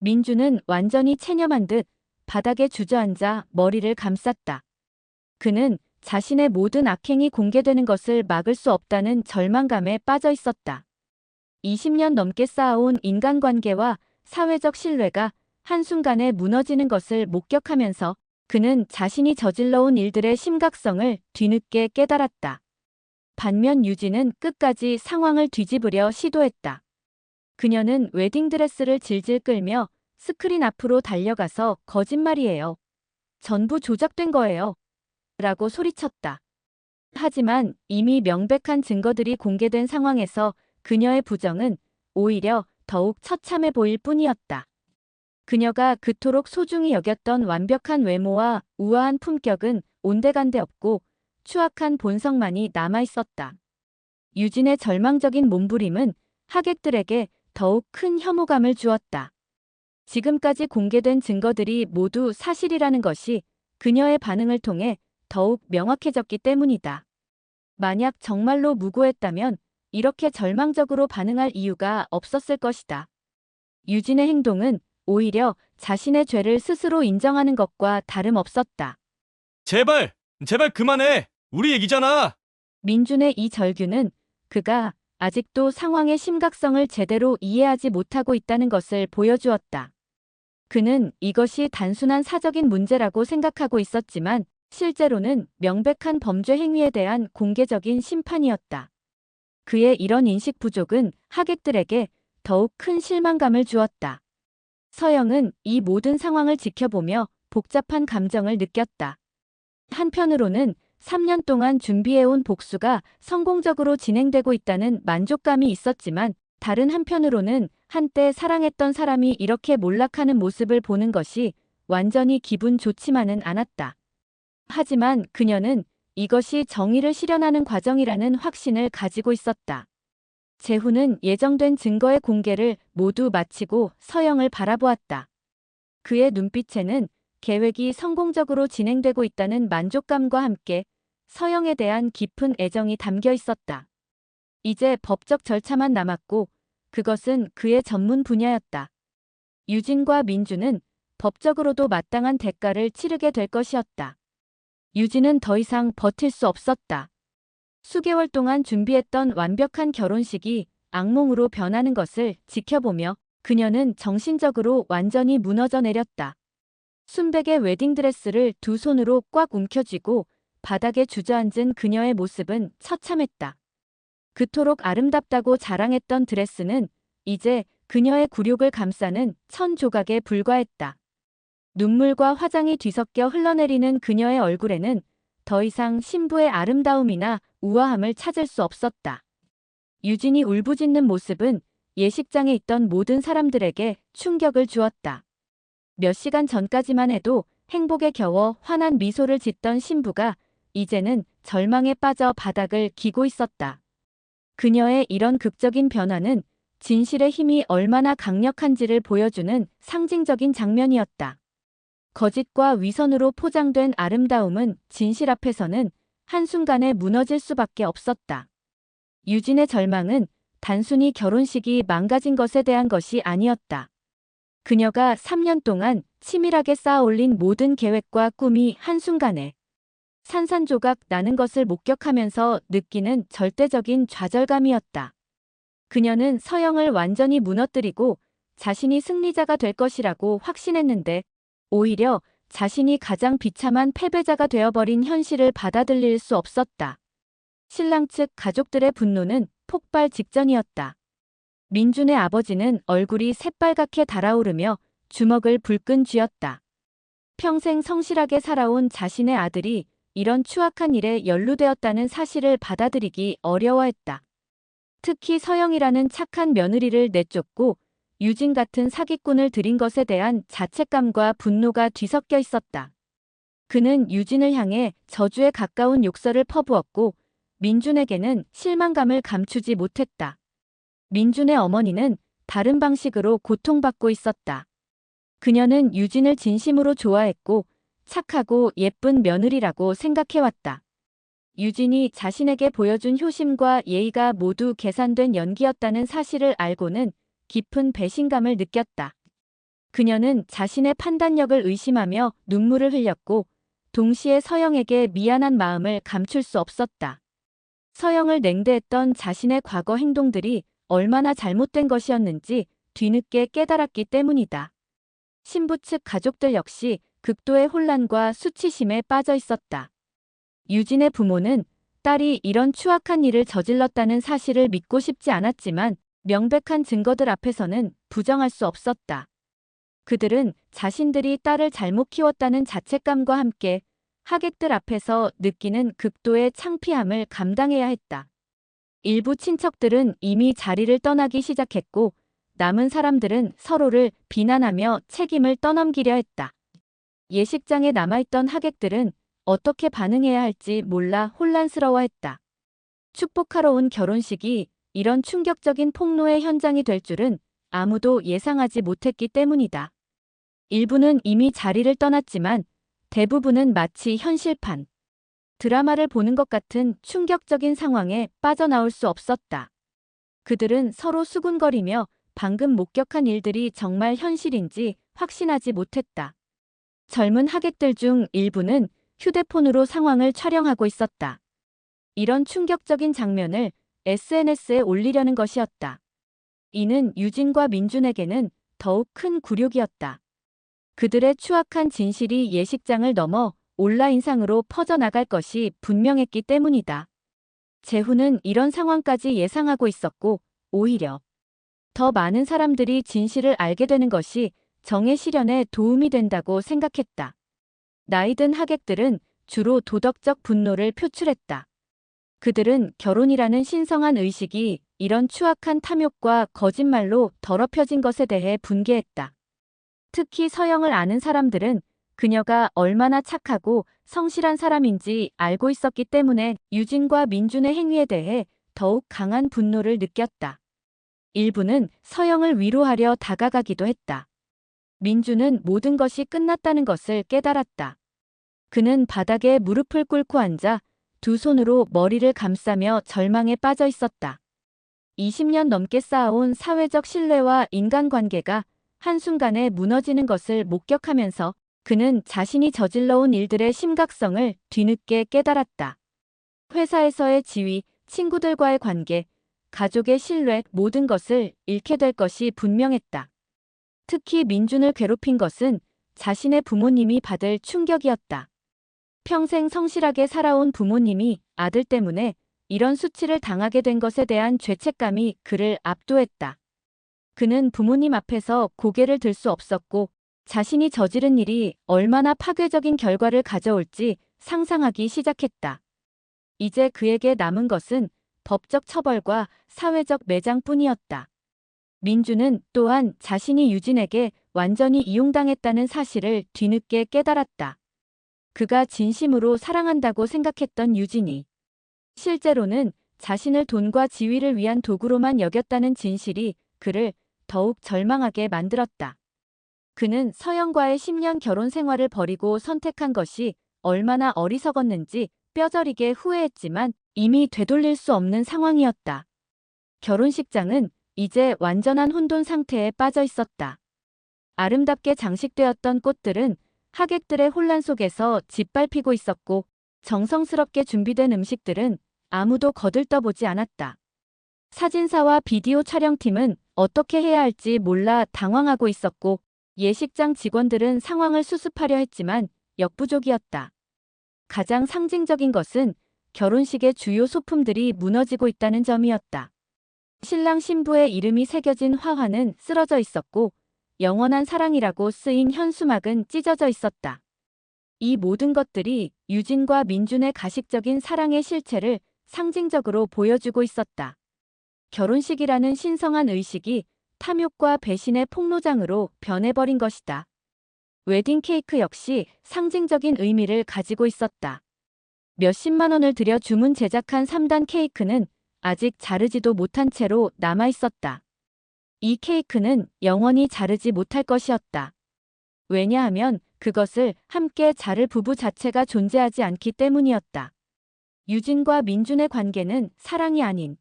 민준은 완전히 체념한 듯 바닥에 주저앉아 머리를 감쌌다. 그는 자신의 모든 악행이 공개되는 것을 막을 수 없다는 절망감에 빠져 있었다. 20년 넘게 쌓아온 인간관계와 사회적 신뢰가 한순간에 무너지는 것을 목격하면서 그는 자신이 저질러온 일들의 심각성을 뒤늦게 깨달았다. 반면 유진은 끝까지 상황을 뒤집으려 시도했다. 그녀는 웨딩드레스를 질질 끌며 스크린 앞으로 달려가서 거짓말이에요. 전부 조작된 거예요. 라고 소리쳤다. 하지만 이미 명백한 증거들이 공개된 상황에서 그녀의 부정은 오히려 더욱 처참해 보일 뿐이었다. 그녀가 그토록 소중히 여겼던 완벽한 외모와 우아한 품격은 온데간데 없고 추악한 본성만이 남아있었다. 유진의 절망적인 몸부림은 하객들에게 더욱 큰 혐오감을 주었다. 지금까지 공개된 증거들이 모두 사실이라는 것이 그녀의 반응을 통해 더욱 명확해졌기 때문이다. 만약 정말로 무고했다면 이렇게 절망적으로 반응할 이유가 없었을 것이다. 유진의 행동은 오히려 자신의 죄를 스스로 인정하는 것과 다름없었다. 제발 그만해. 우리 얘기잖아. 민준의 이 절규는 그가 아직도 상황의 심각성을 제대로 이해하지 못하고 있다는 것을 보여주었다. 그는 이것이 단순한 사적인 문제라고 생각하고 있었지만 실제로는 명백한 범죄 행위에 대한 공개적인 심판이었다. 그의 이런 인식 부족은 하객들에게 더욱 큰 실망감을 주었다. 서영은 이 모든 상황을 지켜보며 복잡한 감정을 느꼈다. 한편으로는 3년 동안 준비해온 복수가 성공적으로 진행되고 있다는 만족감이 있었지만 다른 한편으로는 한때 사랑했던 사람이 이렇게 몰락하는 모습을 보는 것이 완전히 기분 좋지만은 않았다. 하지만 그녀는 이것이 정의를 실현하는 과정이라는 확신을 가지고 있었다. 재훈은 예정된 증거의 공개를 모두 마치고 서영을 바라보았다. 그의 눈빛에는 계획이 성공적으로 진행되고 있다는 만족감과 함께 서영에 대한 깊은 애정이 담겨 있었다. 이제 법적 절차만 남았고 그것은 그의 전문 분야였다. 유진과 민주는 법적으로도 마땅한 대가를 치르게 될 것이었다. 유진은 더 이상 버틸 수 없었다. 수개월 동안 준비했던 완벽한 결혼식이 악몽으로 변하는 것을 지켜보며 그녀는 정신적으로 완전히 무너져 내렸다. 순백의 웨딩드레스를 두 손으로 꽉 움켜쥐고 바닥에 주저앉은 그녀의 모습은 처참했다. 그토록 아름답다고 자랑했던 드레스는 이제 그녀의 굴욕을 감싸는 천 조각에 불과했다. 눈물과 화장이 뒤섞여 흘러내리는 그녀의 얼굴에는 더 이상 신부의 아름다움이나 우아함을 찾을 수 없었다. 유진이 울부짖는 모습은 예식장에 있던 모든 사람들에게 충격을 주었다. 몇 시간 전까지만 해도 행복에 겨워 환한 미소를 짓던 신부가 이제는 절망에 빠져 바닥을 기고 있었다. 그녀의 이런 극적인 변화는 진실의 힘이 얼마나 강력한지를 보여주는 상징적인 장면이었다. 거짓과 위선으로 포장된 아름다움은 진실 앞에서는 한순간에 무너질 수밖에 없었다. 유진의 절망은 단순히 결혼식이 망가진 것에 대한 것이 아니었다. 그녀가 3년 동안 치밀하게 쌓아올린 모든 계획과 꿈이 한순간에 산산조각 나는 것을 목격하면서 느끼는 절대적인 좌절감이었다. 그녀는 서영을 완전히 무너뜨리고 자신이 승리자가 될 것이라고 확신했는데 오히려 자신이 가장 비참한 패배자가 되어버린 현실을 받아들일 수 없었다. 신랑 측 가족들의 분노는 폭발 직전이었다. 민준의 아버지는 얼굴이 새빨갛게 달아오르며 주먹을 불끈 쥐었다. 평생 성실하게 살아온 자신의 아들이 이런 추악한 일에 연루되었다는 사실을 받아들이기 어려워했다. 특히 서영이라는 착한 며느리를 내쫓고 유진 같은 사기꾼을 들인 것에 대한 자책감과 분노가 뒤섞여 있었다. 그는 유진을 향해 저주에 가까운 욕설을 퍼부었고 민준에게는 실망감을 감추지 못했다. 민준의 어머니는 다른 방식으로 고통받고 있었다. 그녀는 유진을 진심으로 좋아했고 착하고 예쁜 며느리라고 생각해왔다. 유진이 자신에게 보여준 효심과 예의가 모두 계산된 연기였다는 사실을 알고는 깊은 배신감을 느꼈다. 그녀는 자신의 판단력을 의심하며 눈물을 흘렸고 동시에 서영에게 미안한 마음을 감출 수 없었다. 서영을 냉대했던 자신의 과거 행동들이 얼마나 잘못된 것이었는지 뒤늦게 깨달았기 때문이다. 신부 측 가족들 역시 극도의 혼란과 수치심에 빠져 있었다. 유진의 부모는 딸이 이런 추악한 일을 저질렀다는 사실을 믿고 싶지 않았지만 명백한 증거들 앞에서는 부정할 수 없었다. 그들은 자신들이 딸을 잘못 키웠다는 자책감과 함께 하객들 앞에서 느끼는 극도의 창피함을 감당해야 했다. 일부 친척들은 이미 자리를 떠나기 시작했고 남은 사람들은 서로를 비난하며 책임을 떠넘기려 했다. 예식장에 남아있던 하객들은 어떻게 반응해야 할지 몰라 혼란스러워했다. 축복하러 온 결혼식이 이런 충격적인 폭로의 현장이 될 줄은 아무도 예상하지 못했기 때문이다. 일부는 이미 자리를 떠났지만 대부분은 마치 현실판 드라마를 보는 것 같은 충격적인 상황에 빠져나올 수 없었다. 그들은 서로 수군거리며 방금 목격한 일들이 정말 현실인지 확신하지 못했다. 젊은 하객들 중 일부는 휴대폰으로 상황을 촬영하고 있었다. 이런 충격적인 장면을 SNS에 올리려는 것이었다. 이는 유진과 민준에게는 더욱 큰 굴욕이었다. 그들의 추악한 진실이 예식장을 넘어 온라인상으로 퍼져나갈 것이 분명했기 때문이다. 재훈은 이런 상황까지 예상하고 있었고 오히려 더 많은 사람들이 진실을 알게 되는 것이 정의 실현에 도움이 된다고 생각했다. 나이든 하객들은 주로 도덕적 분노를 표출했다. 그들은 결혼이라는 신성한 의식이 이런 추악한 탐욕과 거짓말로 더럽혀진 것에 대해 분개했다. 특히 서영을 아는 사람들은 그녀가 얼마나 착하고 성실한 사람인지 알고 있었기 때문에 유진과 민준의 행위에 대해 더욱 강한 분노를 느꼈다. 일부는 서영을 위로하려 다가가기도 했다. 민준은 모든 것이 끝났다는 것을 깨달았다. 그는 바닥에 무릎을 꿇고 앉아 두 손으로 머리를 감싸며 절망에 빠져 있었다. 20년 넘게 쌓아온 사회적 신뢰와 인간관계가 한순간에 무너지는 것을 목격하면서 그는 자신이 저질러온 일들의 심각성을 뒤늦게 깨달았다. 회사에서의 지위, 친구들과의 관계, 가족의 신뢰 모든 것을 잃게 될 것이 분명했다. 특히 민준을 괴롭힌 것은 자신의 부모님이 받을 충격이었다. 평생 성실하게 살아온 부모님이 아들 때문에 이런 수치를 당하게 된 것에 대한 죄책감이 그를 압도했다. 그는 부모님 앞에서 고개를 들 수 없었고 자신이 저지른 일이 얼마나 파괴적인 결과를 가져올지 상상하기 시작했다. 이제 그에게 남은 것은 법적 처벌과 사회적 매장뿐이었다. 민준은 또한 자신이 유진에게 완전히 이용당했다는 사실을 뒤늦게 깨달았다. 그가 진심으로 사랑한다고 생각했던 유진이 실제로는 자신을 돈과 지위를 위한 도구로만 여겼다는 진실이 그를 더욱 절망하게 만들었다. 그는 서영과의 10년 결혼 생활을 버리고 선택한 것이 얼마나 어리석었는지 뼈저리게 후회했지만 이미 되돌릴 수 없는 상황이었다. 결혼식장은 이제 완전한 혼돈 상태에 빠져 있었다. 아름답게 장식되었던 꽃들은 하객들의 혼란 속에서 짓밟히고 있었고 정성스럽게 준비된 음식들은 아무도 거들떠보지 않았다. 사진사와 비디오 촬영팀은 어떻게 해야 할지 몰라 당황하고 있었고 예식장 직원들은 상황을 수습하려 했지만 역부족이었다. 가장 상징적인 것은 결혼식의 주요 소품들이 무너지고 있다는 점이었다. 신랑 신부의 이름이 새겨진 화환은 쓰러져 있었고 영원한 사랑이라고 쓰인 현수막은 찢어져 있었다. 이 모든 것들이 유진과 민준의 가식적인 사랑의 실체를 상징적으로 보여주고 있었다. 결혼식이라는 신성한 의식이 탐욕과 배신의 폭로장으로 변해버린 것이다. 웨딩 케이크 역시 상징적인 의미를 가지고 있었다. 몇십만 원을 들여 주문 제작한 3단 케이크는 아직 자르지도 못한 채로 남아 있었다. 이 케이크는 영원히 자르지 못할 것이었다. 왜냐하면 그것을 함께 자를 부부 자체가 존재하지 않기 때문이었다. 유진과 민준의 관계는 사랑이 아닌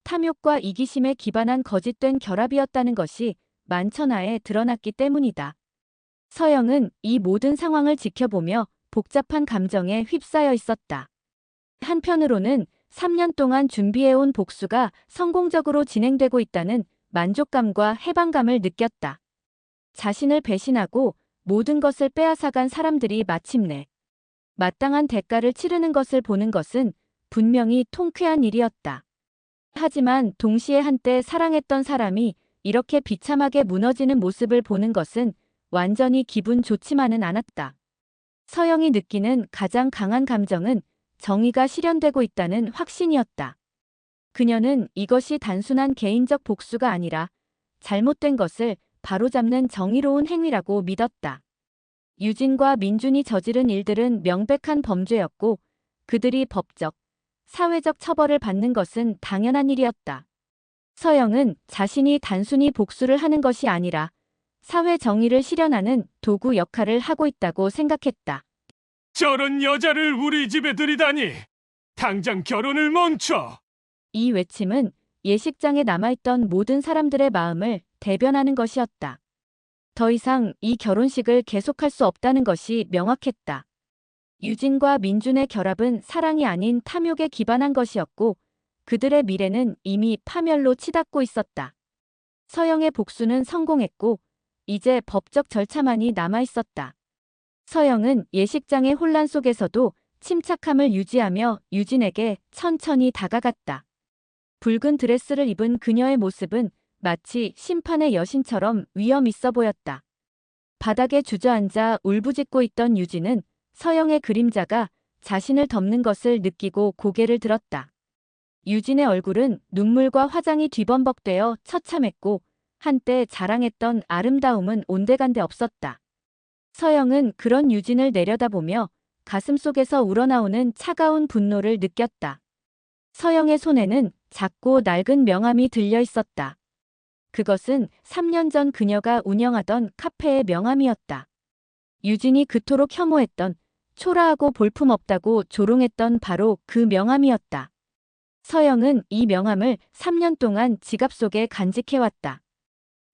탐욕과 이기심에 기반한 거짓된 결합이었다는 것이 만천하에 드러났기 때문이다. 서영은 이 모든 상황을 지켜보며 복잡한 감정에 휩싸여 있었다. 한편으로는 3년 동안 준비해온 복수가 성공적으로 진행되고 있다는 만족감과 해방감을 느꼈다. 자신을 배신하고 모든 것을 빼앗아간 사람들이 마침내 마땅한 대가를 치르는 것을 보는 것은 분명히 통쾌한 일이었다. 하지만 동시에 한때 사랑했던 사람이 이렇게 비참하게 무너지는 모습을 보는 것은 완전히 기분 좋지만은 않았다. 서영이 느끼는 가장 강한 감정은 정의가 실현되고 있다는 확신이었다. 그녀는 이것이 단순한 개인적 복수가 아니라 잘못된 것을 바로잡는 정의로운 행위라고 믿었다. 유진과 민준이 저지른 일들은 명백한 범죄였고 그들이 법적, 사회적 처벌을 받는 것은 당연한 일이었다. 서영은 자신이 단순히 복수를 하는 것이 아니라 사회 정의를 실현하는 도구 역할을 하고 있다고 생각했다. 저런 여자를 우리 집에 들이다니. 당장 결혼을 멈춰. 이 외침은 예식장에 남아있던 모든 사람들의 마음을 대변하는 것이었다. 더 이상 이 결혼식을 계속할 수 없다는 것이 명확했다. 유진과 민준의 결합은 사랑이 아닌 탐욕에 기반한 것이었고 그들의 미래는 이미 파멸로 치닫고 있었다. 서영의 복수는 성공했고 이제 법적 절차만이 남아있었다. 서영은 예식장의 혼란 속에서도 침착함을 유지하며 유진에게 천천히 다가갔다. 붉은 드레스를 입은 그녀의 모습은 마치 심판의 여신처럼 위험 있어 보였다. 바닥에 주저앉아 울부짖고 있던 유진은 서영의 그림자가 자신을 덮는 것을 느끼고 고개를 들었다. 유진의 얼굴은 눈물과 화장이 뒤범벅되어 처참했고 한때 자랑했던 아름다움은 온데간데 없었다. 서영은 그런 유진을 내려다보며 가슴속에서 우러나오는 차가운 분노를 느꼈다. 서영의 손에는 작고 낡은 명함이 들려 있었다. 그것은 3년 전 그녀가 운영하던 카페의 명함이었다. 유진이 그토록 혐오했던, 초라하고 볼품없다고 조롱했던 바로 그 명함이었다. 서영은 이 명함을 3년 동안 지갑 속에 간직해왔다.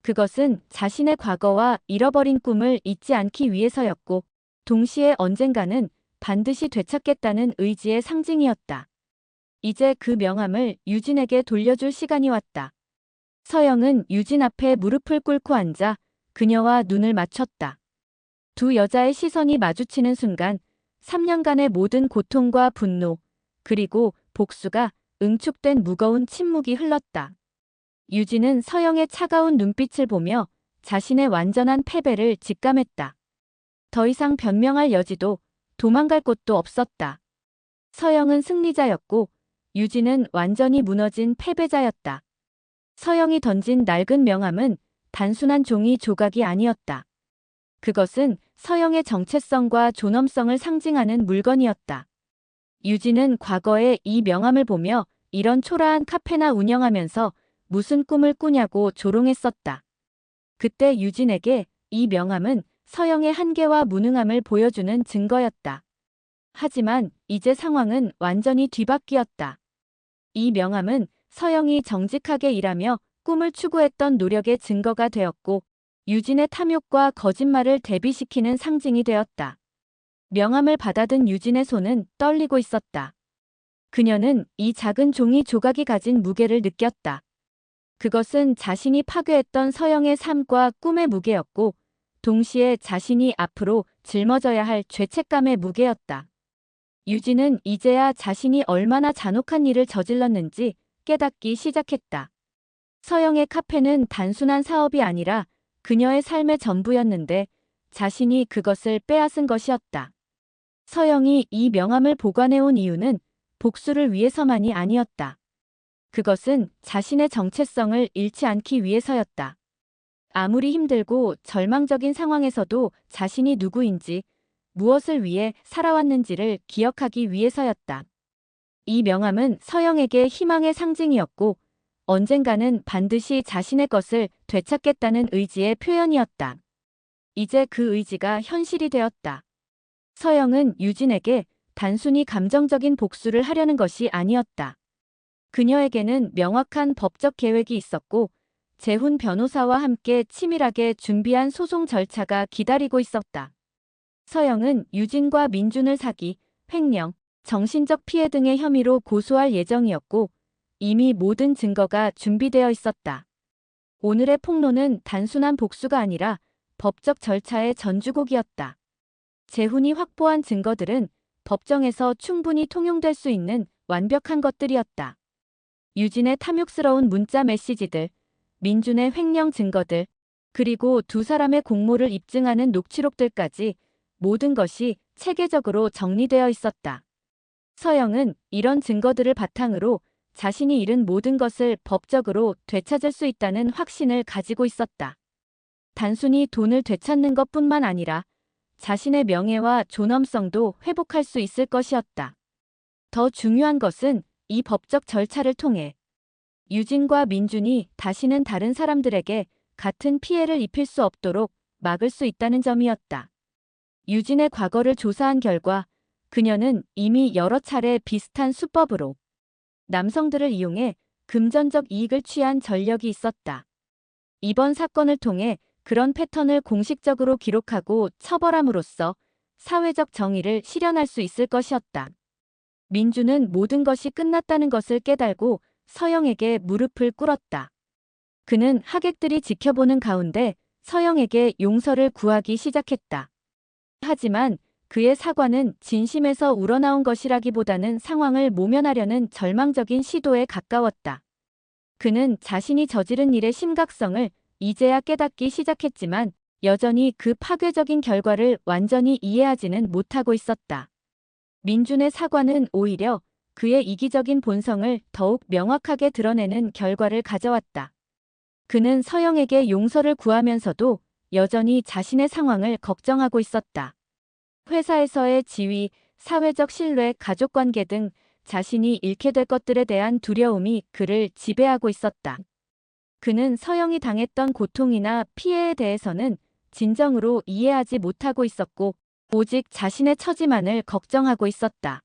그것은 자신의 과거와 잃어버린 꿈을 잊지 않기 위해서였고, 동시에 언젠가는 반드시 되찾겠다는 의지의 상징이었다. 이제 그 명함을 유진에게 돌려줄 시간이 왔다. 서영은 유진 앞에 무릎을 꿇고 앉아 그녀와 눈을 맞췄다. 두 여자의 시선이 마주치는 순간 3년간의 모든 고통과 분노, 그리고 복수가 응축된 무거운 침묵이 흘렀다. 유진은 서영의 차가운 눈빛을 보며 자신의 완전한 패배를 직감했다. 더 이상 변명할 여지도 도망갈 곳도 없었다. 서영은 승리자였고 유진은 완전히 무너진 패배자였다. 서영이 던진 낡은 명함은 단순한 종이 조각이 아니었다. 그것은 서영의 정체성과 존엄성을 상징하는 물건이었다. 유진은 과거에 이 명함을 보며 이런 초라한 카페나 운영하면서 무슨 꿈을 꾸냐고 조롱했었다. 그때 유진에게 이 명함은 서영의 한계와 무능함을 보여주는 증거였다. 하지만 이제 상황은 완전히 뒤바뀌었다. 이 명함은 서영이 정직하게 일하며 꿈을 추구했던 노력의 증거가 되었고 유진의 탐욕과 거짓말을 대비시키는 상징이 되었다. 명함을 받아든 유진의 손은 떨리고 있었다. 그녀는 이 작은 종이 조각이 가진 무게를 느꼈다. 그것은 자신이 파괴했던 서영의 삶과 꿈의 무게였고 동시에 자신이 앞으로 짊어져야 할 죄책감의 무게였다. 유진은 이제야 자신이 얼마나 잔혹한 일을 저질렀는지 깨닫기 시작했다. 서영의 카페는 단순한 사업이 아니라 그녀의 삶의 전부였는데 자신이 그것을 빼앗은 것이었다. 서영이 이 명함을 보관해온 이유는 복수를 위해서만이 아니었다. 그것은 자신의 정체성을 잃지 않기 위해서였다. 아무리 힘들고 절망적인 상황에서도 자신이 누구인지, 무엇을 위해 살아왔는지를 기억하기 위해서였다. 이 명함은 서영에게 희망의 상징이었고 언젠가는 반드시 자신의 것을 되찾겠다는 의지의 표현이었다. 이제 그 의지가 현실이 되었다. 서영은 유진에게 단순히 감정적인 복수를 하려는 것이 아니었다. 그녀에게는 명확한 법적 계획이 있었고 재훈 변호사와 함께 치밀하게 준비한 소송 절차가 기다리고 있었다. 서영은 유진과 민준을 사기, 횡령, 정신적 피해 등의 혐의로 고소할 예정이었고 이미 모든 증거가 준비되어 있었다. 오늘의 폭로는 단순한 복수가 아니라 법적 절차의 전주곡이었다. 재훈이 확보한 증거들은 법정에서 충분히 통용될 수 있는 완벽한 것들이었다. 유진의 탐욕스러운 문자 메시지들, 민준의 횡령 증거들, 그리고 두 사람의 공모를 입증하는 녹취록들까지 모든 것이 체계적으로 정리되어 있었다. 서영은 이런 증거들을 바탕으로 자신이 잃은 모든 것을 법적으로 되찾을 수 있다는 확신을 가지고 있었다. 단순히 돈을 되찾는 것뿐만 아니라 자신의 명예와 존엄성도 회복할 수 있을 것이었다. 더 중요한 것은 이 법적 절차를 통해 유진과 민준이 다시는 다른 사람들에게 같은 피해를 입힐 수 없도록 막을 수 있다는 점이었다. 유진의 과거를 조사한 결과 그녀는 이미 여러 차례 비슷한 수법으로 남성들을 이용해 금전적 이익을 취한 전력이 있었다. 이번 사건을 통해 그런 패턴을 공식적으로 기록하고 처벌함으로써 사회적 정의를 실현할 수 있을 것이었다. 민준은 모든 것이 끝났다는 것을 깨달고 서영에게 무릎을 꿇었다. 그는 하객들이 지켜보는 가운데 서영에게 용서를 구하기 시작했다. 하지만 그의 사과는 진심에서 우러나온 것이라기보다는 상황을 모면하려는 절망적인 시도에 가까웠다. 그는 자신이 저지른 일의 심각성을 이제야 깨닫기 시작했지만 여전히 그 파괴적인 결과를 완전히 이해하지는 못하고 있었다. 민준의 사과는 오히려 그의 이기적인 본성을 더욱 명확하게 드러내는 결과를 가져왔다. 그는 서영에게 용서를 구하면서도 여전히 자신의 상황을 걱정하고 있었다. 회사에서의 지위, 사회적 신뢰, 가족관계 등 자신이 잃게 될 것들에 대한 두려움이 그를 지배하고 있었다. 그는 서영이 당했던 고통이나 피해에 대해서는 진정으로 이해하지 못하고 있었고 오직 자신의 처지만을 걱정하고 있었다.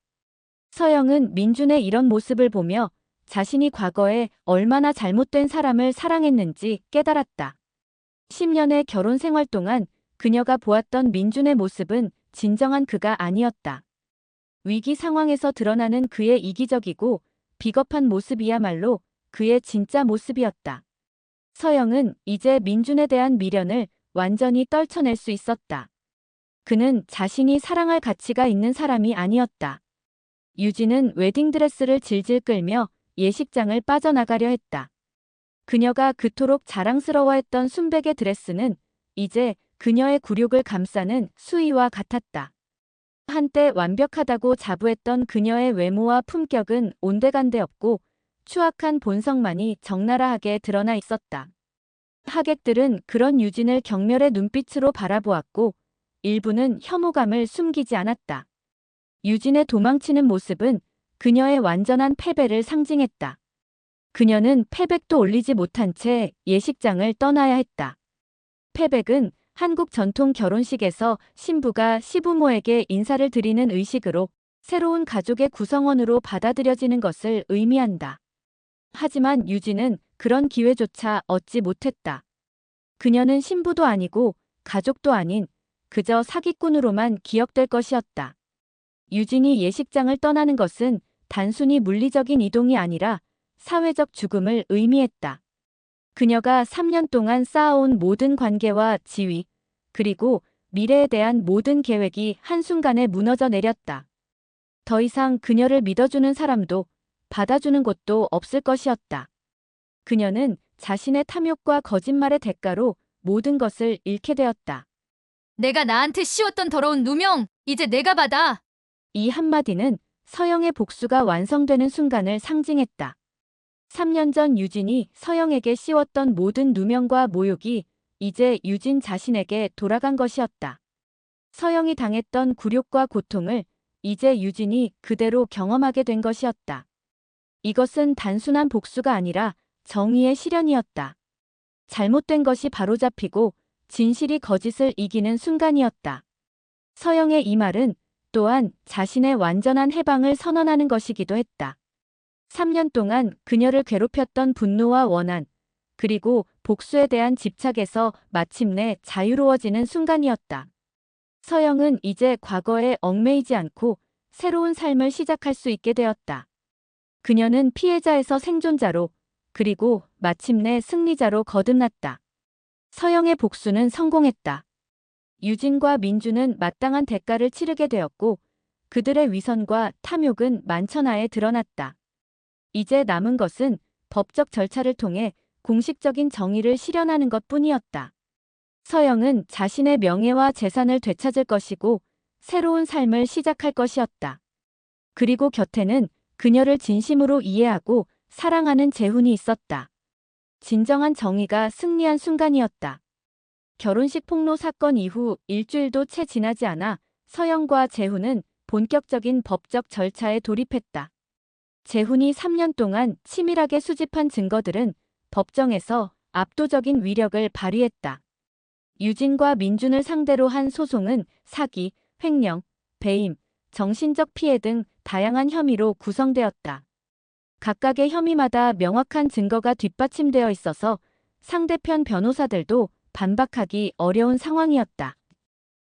서영은 민준의 이런 모습을 보며 자신이 과거에 얼마나 잘못된 사람을 사랑했는지 깨달았다. 10년의 결혼 생활 동안 그녀가 보았던 민준의 모습은 진정한 그가 아니었다. 위기 상황에서 드러나는 그의 이기적이고 비겁한 모습이야말로 그의 진짜 모습이었다. 서영은 이제 민준에 대한 미련을 완전히 떨쳐낼 수 있었다. 그는 자신이 사랑할 가치가 있는 사람이 아니었다. 유진은 웨딩드레스를 질질 끌며 예식장을 빠져나가려 했다. 그녀가 그토록 자랑스러워했던 순백의 드레스는 이제 그녀의 굴욕을 감싸는 수의와 같았다. 한때 완벽하다고 자부했던 그녀의 외모와 품격은 온데간데 없고 추악한 본성만이 적나라하게 드러나 있었다. 하객들은 그런 유진을 경멸의 눈빛으로 바라보았고 일부는 혐오감을 숨기지 않았다. 유진의 도망치는 모습은 그녀의 완전한 패배를 상징했다. 그녀는 패백도 올리지 못한 채 예식장을 떠나야 했다. 패백은 한국 전통 결혼식에서 신부가 시부모에게 인사를 드리는 의식으로 새로운 가족의 구성원으로 받아들여지는 것을 의미한다. 하지만 유진은 그런 기회조차 얻지 못했다. 그녀는 신부도 아니고 가족도 아닌 그저 사기꾼으로만 기억될 것이었다. 유진이 예식장을 떠나는 것은 단순히 물리적인 이동이 아니라 사회적 죽음을 의미했다. 그녀가 3년 동안 쌓아온 모든 관계와 지위, 그리고 미래에 대한 모든 계획이 한순간에 무너져 내렸다. 더 이상 그녀를 믿어주는 사람도 받아주는 곳도 없을 것이었다. 그녀는 자신의 탐욕과 거짓말의 대가로 모든 것을 잃게 되었다. 내가 나한테 씌웠던 더러운 누명, 이제 내가 받아. 이 한마디는 서영의 복수가 완성되는 순간을 상징했다. 3년 전 유진이 서영에게 씌웠던 모든 누명과 모욕이 이제 유진 자신에게 돌아간 것이었다. 서영이 당했던 굴욕과 고통을 이제 유진이 그대로 경험하게 된 것이었다. 이것은 단순한 복수가 아니라 정의의 실현이었다. 잘못된 것이 바로잡히고 진실이 거짓을 이기는 순간이었다. 서영의 이 말은 또한 자신의 완전한 해방을 선언하는 것이기도 했다. 3년 동안 그녀를 괴롭혔던 분노와 원한, 그리고 복수에 대한 집착에서 마침내 자유로워지는 순간이었다. 서영은 이제 과거에 얽매이지 않고 새로운 삶을 시작할 수 있게 되었다. 그녀는 피해자에서 생존자로, 그리고 마침내 승리자로 거듭났다. 서영의 복수는 성공했다. 유진과 민주는 마땅한 대가를 치르게 되었고 그들의 위선과 탐욕은 만천하에 드러났다. 이제 남은 것은 법적 절차를 통해 공식적인 정의를 실현하는 것뿐이었다. 서영은 자신의 명예와 재산을 되찾을 것이고 새로운 삶을 시작할 것이었다. 그리고 곁에는 그녀를 진심으로 이해하고 사랑하는 재훈이 있었다. 진정한 정의가 승리한 순간이었다. 결혼식 폭로 사건 이후 일주일도 채 지나지 않아 서영과 재훈은 본격적인 법적 절차에 돌입했다. 재훈이 3년 동안 치밀하게 수집한 증거들은 법정에서 압도적인 위력을 발휘했다. 유진과 민준을 상대로 한 소송은 사기, 횡령, 배임, 정신적 피해 등 다양한 혐의로 구성되었다. 각각의 혐의마다 명확한 증거가 뒷받침되어 있어서 상대편 변호사들도 반박하기 어려운 상황이었다.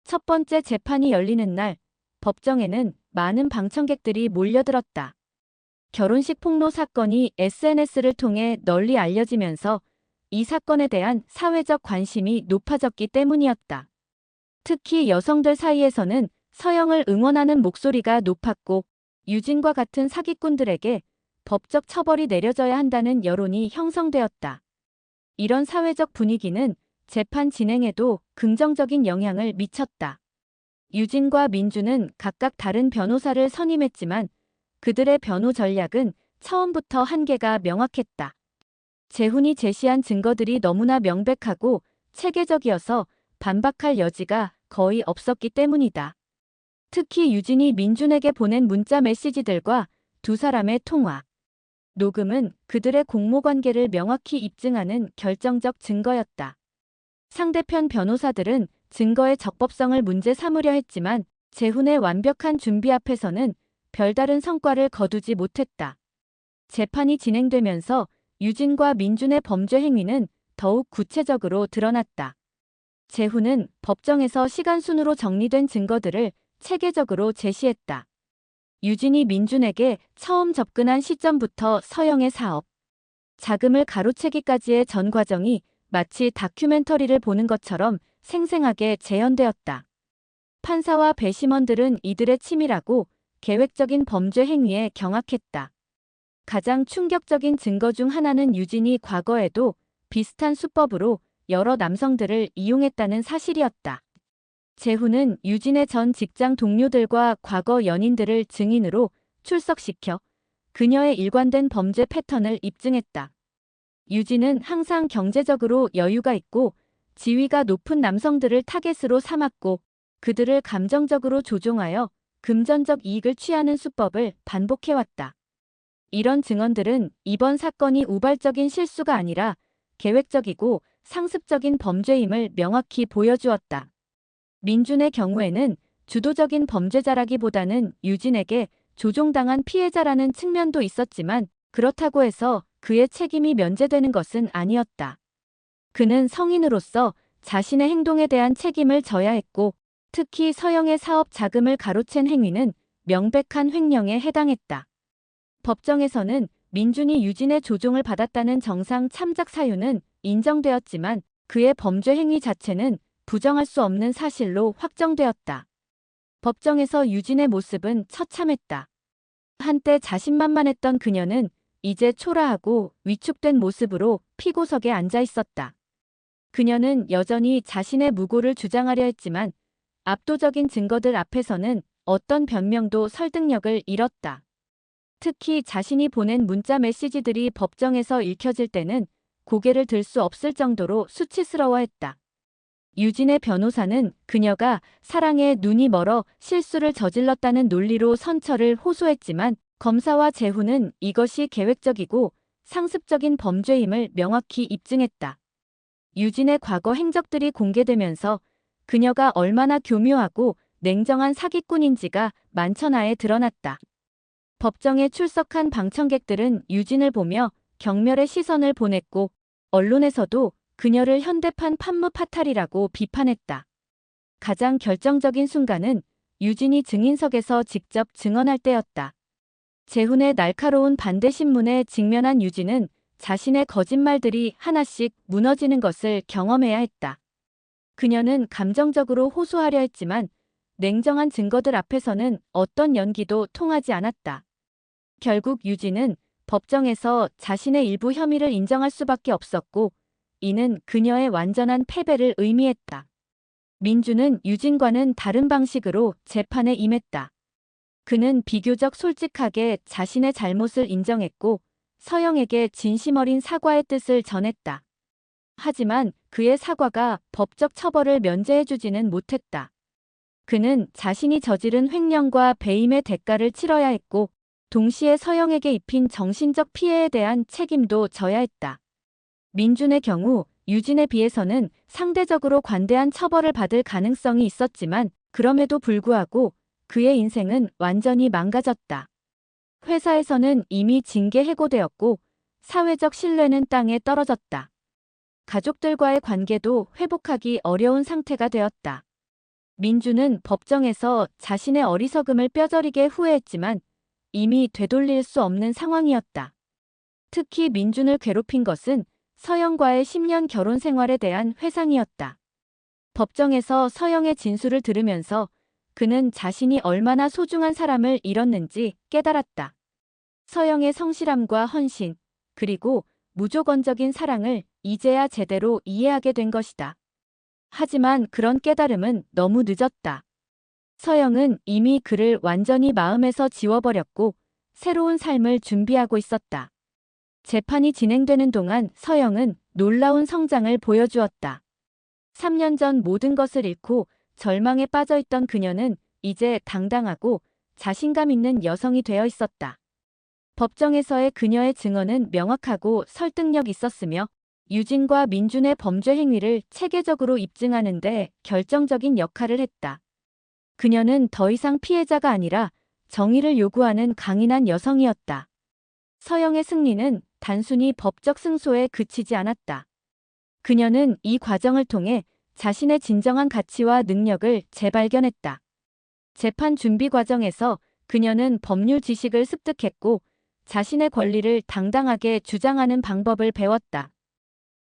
첫 번째 재판이 열리는 날, 법정에는 많은 방청객들이 몰려들었다. 결혼식 폭로 사건이 SNS를 통해 널리 알려지면서 이 사건에 대한 사회적 관심이 높아졌기 때문이었다. 특히 여성들 사이에서는 서영을 응원하는 목소리가 높았고 유진과 같은 사기꾼들에게 법적 처벌이 내려져야 한다는 여론이 형성되었다. 이런 사회적 분위기는 재판 진행에도 긍정적인 영향을 미쳤다. 유진과 민주는 각각 다른 변호사를 선임했지만 그들의 변호 전략은 처음부터 한계가 명확했다. 재훈이 제시한 증거들이 너무나 명백하고 체계적이어서 반박할 여지가 거의 없었기 때문이다. 특히 유진이 민준에게 보낸 문자 메시지들과 두 사람의 통화, 녹음은 그들의 공모관계를 명확히 입증하는 결정적 증거였다. 상대편 변호사들은 증거의 적법성을 문제 삼으려 했지만 재훈의 완벽한 준비 앞에서는 별다른 성과를 거두지 못했다. 재판이 진행되면서 유진과 민준의 범죄 행위는 더욱 구체적으로 드러났다. 재훈은 법정에서 시간순으로 정리된 증거들을 체계적으로 제시했다. 유진이 민준에게 처음 접근한 시점부터 서영의 사업, 자금을 가로채기까지의 전 과정이 마치 다큐멘터리를 보는 것처럼 생생하게 재현되었다. 판사와 배심원들은 이들의 치밀하고 계획적인 범죄 행위에 경악했다. 가장 충격적인 증거 중 하나는 유진이 과거에도 비슷한 수법으로 여러 남성들을 이용했다는 사실이었다. 재훈은 유진의 전 직장 동료들과 과거 연인들을 증인으로 출석시켜 그녀의 일관된 범죄 패턴을 입증했다. 유진은 항상 경제적으로 여유가 있고 지위가 높은 남성들을 타겟으로 삼았고 그들을 감정적으로 조종하여 금전적 이익을 취하는 수법을 반복해왔다. 이런 증언들은 이번 사건이 우발적인 실수가 아니라 계획적이고 상습적인 범죄임을 명확히 보여주었다. 민준의 경우에는 주도적인 범죄자라기보다는 유진에게 조종당한 피해자라는 측면도 있었지만 그렇다고 해서 그의 책임이 면제되는 것은 아니었다. 그는 성인으로서 자신의 행동에 대한 책임을 져야 했고 특히 서영의 사업 자금을 가로챈 행위는 명백한 횡령에 해당했다. 법정에서는 민준이 유진의 조종을 받았다는 정상 참작 사유는 인정되었지만 그의 범죄 행위 자체는 부정할 수 없는 사실로 확정되었다. 법정에서 유진의 모습은 처참했다. 한때 자신만만했던 그녀는 이제 초라하고 위축된 모습으로 피고석에 앉아 있었다. 그녀는 여전히 자신의 무고를 주장하려 했지만 압도적인 증거들 앞에서는 어떤 변명도 설득력을 잃었다. 특히 자신이 보낸 문자 메시지들이 법정에서 읽혀질 때는 고개를 들 수 없을 정도로 수치스러워했다. 유진의 변호사는 그녀가 사랑에 눈이 멀어 실수를 저질렀다는 논리로 선처를 호소했지만 검사와 재훈은 이것이 계획적이고 상습적인 범죄임을 명확히 입증했다. 유진의 과거 행적들이 공개되면서 그녀가 얼마나 교묘하고 냉정한 사기꾼인지가 만천하에 드러났다. 법정에 출석한 방청객들은 유진을 보며 경멸의 시선을 보냈고 언론에서도 그녀를 현대판 판무 파탈이라고 비판했다. 가장 결정적인 순간은 유진이 증인석에서 직접 증언할 때였다. 재훈의 날카로운 반대 신문에 직면한 유진은 자신의 거짓말들이 하나씩 무너지는 것을 경험해야 했다. 그녀는 감정적으로 호소하려 했지만 냉정한 증거들 앞에서는 어떤 연기도 통하지 않았다. 결국 유진은 법정에서 자신의 일부 혐의를 인정할 수밖에 없었고 이는 그녀의 완전한 패배를 의미했다. 민준은 유진과는 다른 방식으로 재판에 임했다. 그는 비교적 솔직하게 자신의 잘못을 인정했고 서영에게 진심 어린 사과의 뜻을 전했다. 하지만 그의 사과가 법적 처벌을 면제해주지는 못했다. 그는 자신이 저지른 횡령과 배임의 대가를 치러야 했고 동시에 서영에게 입힌 정신적 피해에 대한 책임도 져야 했다. 민준의 경우 유진에 비해서는 상대적으로 관대한 처벌을 받을 가능성이 있었지만 그럼에도 불구하고 그의 인생은 완전히 망가졌다. 회사에서는 이미 징계 해고되었고 사회적 신뢰는 땅에 떨어졌다. 가족들과의 관계도 회복하기 어려운 상태가 되었다. 민준은 법정에서 자신의 어리석음을 뼈저리게 후회했지만 이미 되돌릴 수 없는 상황이었다. 특히 민준을 괴롭힌 것은 서영과의 10년 결혼 생활에 대한 회상이었다. 법정에서 서영의 진술을 들으면서 그는 자신이 얼마나 소중한 사람을 잃었는지 깨달았다. 서영의 성실함과 헌신, 그리고 무조건적인 사랑을 이제야 제대로 이해하게 된 것이다. 하지만 그런 깨달음은 너무 늦었다. 서영은 이미 그를 완전히 마음에서 지워버렸고 새로운 삶을 준비하고 있었다. 재판이 진행되는 동안 서영은 놀라운 성장을 보여주었다. 3년 전 모든 것을 잃고 절망에 빠져있던 그녀는 이제 당당하고 자신감 있는 여성이 되어 있었다. 법정에서의 그녀의 증언은 명확하고 설득력 있었으며 유진과 민준의 범죄 행위를 체계적으로 입증하는 데 결정적인 역할을 했다. 그녀는 더 이상 피해자가 아니라 정의를 요구하는 강인한 여성이었다. 서영의 승리는 단순히 법적 승소에 그치지 않았다. 그녀는 이 과정을 통해 자신의 진정한 가치와 능력을 재발견했다. 재판 준비 과정에서 그녀는 법률 지식을 습득했고 자신의 권리를 당당하게 주장하는 방법을 배웠다.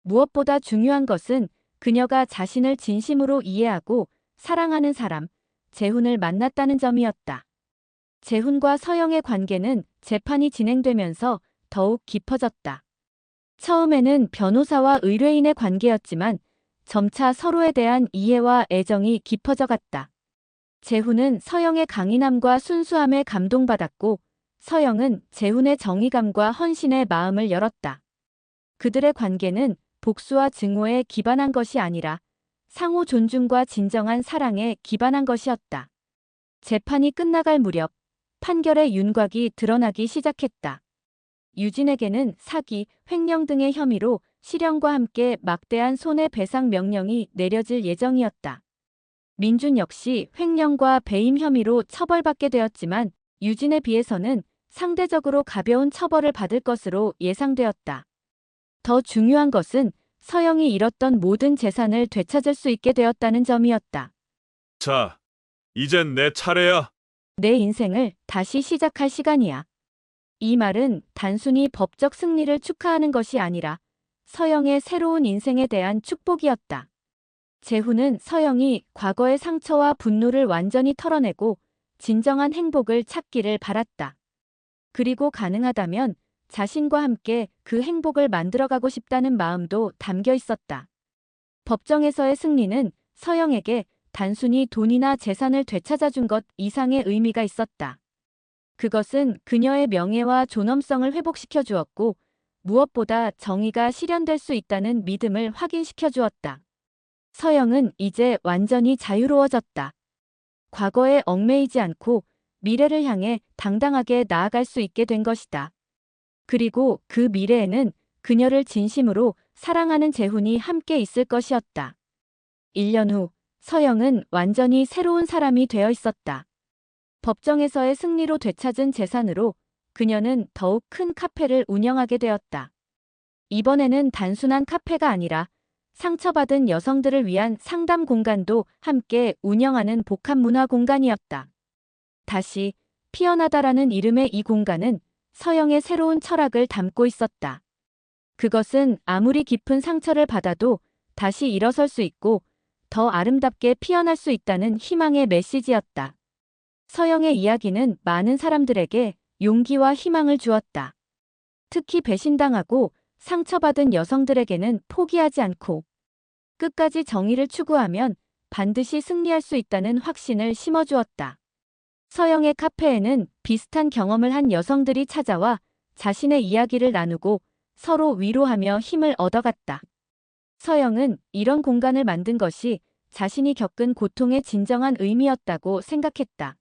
무엇보다 중요한 것은 그녀가 자신을 진심으로 이해하고 사랑하는 사람, 재훈을 만났다는 점이었다. 재훈과 서영의 관계는 재판이 진행되면서 더욱 깊어졌다. 처음에는 변호사와 의뢰인의 관계였지만 점차 서로에 대한 이해와 애정이 깊어져 갔다. 재훈은 서영의 강인함과 순수함에 감동받았고 서영은 재훈의 정의감과 헌신에 마음을 열었다. 그들의 관계는 복수와 증오에 기반한 것이 아니라 상호 존중과 진정한 사랑에 기반한 것이었다. 재판이 끝나갈 무렵 판결의 윤곽이 드러나기 시작했다. 유진에게는 사기, 횡령 등의 혐의로 실형과 함께 막대한 손해배상 명령이 내려질 예정이었다. 민준 역시 횡령과 배임 혐의로 처벌받게 되었지만 유진에 비해서는 상대적으로 가벼운 처벌을 받을 것으로 예상되었다. 더 중요한 것은 서영이 잃었던 모든 재산을 되찾을 수 있게 되었다는 점이었다. 자, 이젠 내 차례야. 내 인생을 다시 시작할 시간이야. 이 말은 단순히 법적 승리를 축하하는 것이 아니라 서영의 새로운 인생에 대한 축복이었다. 재훈은 서영이 과거의 상처와 분노를 완전히 털어내고 진정한 행복을 찾기를 바랐다. 그리고 가능하다면 자신과 함께 그 행복을 만들어가고 싶다는 마음도 담겨 있었다. 법정에서의 승리는 서영에게 단순히 돈이나 재산을 되찾아준 것 이상의 의미가 있었다. 그것은 그녀의 명예와 존엄성을 회복시켜 주었고 무엇보다 정의가 실현될 수 있다는 믿음을 확인시켜 주었다. 서영은 이제 완전히 자유로워졌다. 과거에 얽매이지 않고 미래를 향해 당당하게 나아갈 수 있게 된 것이다. 그리고 그 미래에는 그녀를 진심으로 사랑하는 재훈이 함께 있을 것이었다. 1년 후 서영은 완전히 새로운 사람이 되어 있었다. 법정에서의 승리로 되찾은 재산으로 그녀는 더욱 큰 카페를 운영하게 되었다. 이번에는 단순한 카페가 아니라 상처받은 여성들을 위한 상담 공간도 함께 운영하는 복합문화 공간이었다. 다시 피어나다라는 이름의 이 공간은 서영의 새로운 철학을 담고 있었다. 그것은 아무리 깊은 상처를 받아도 다시 일어설 수 있고 더 아름답게 피어날 수 있다는 희망의 메시지였다. 서영의 이야기는 많은 사람들에게 용기와 희망을 주었다. 특히 배신당하고 상처받은 여성들에게는 포기하지 않고 끝까지 정의를 추구하면 반드시 승리할 수 있다는 확신을 심어주었다. 서영의 카페에는 비슷한 경험을 한 여성들이 찾아와 자신의 이야기를 나누고 서로 위로하며 힘을 얻어갔다. 서영은 이런 공간을 만든 것이 자신이 겪은 고통의 진정한 의미였다고 생각했다.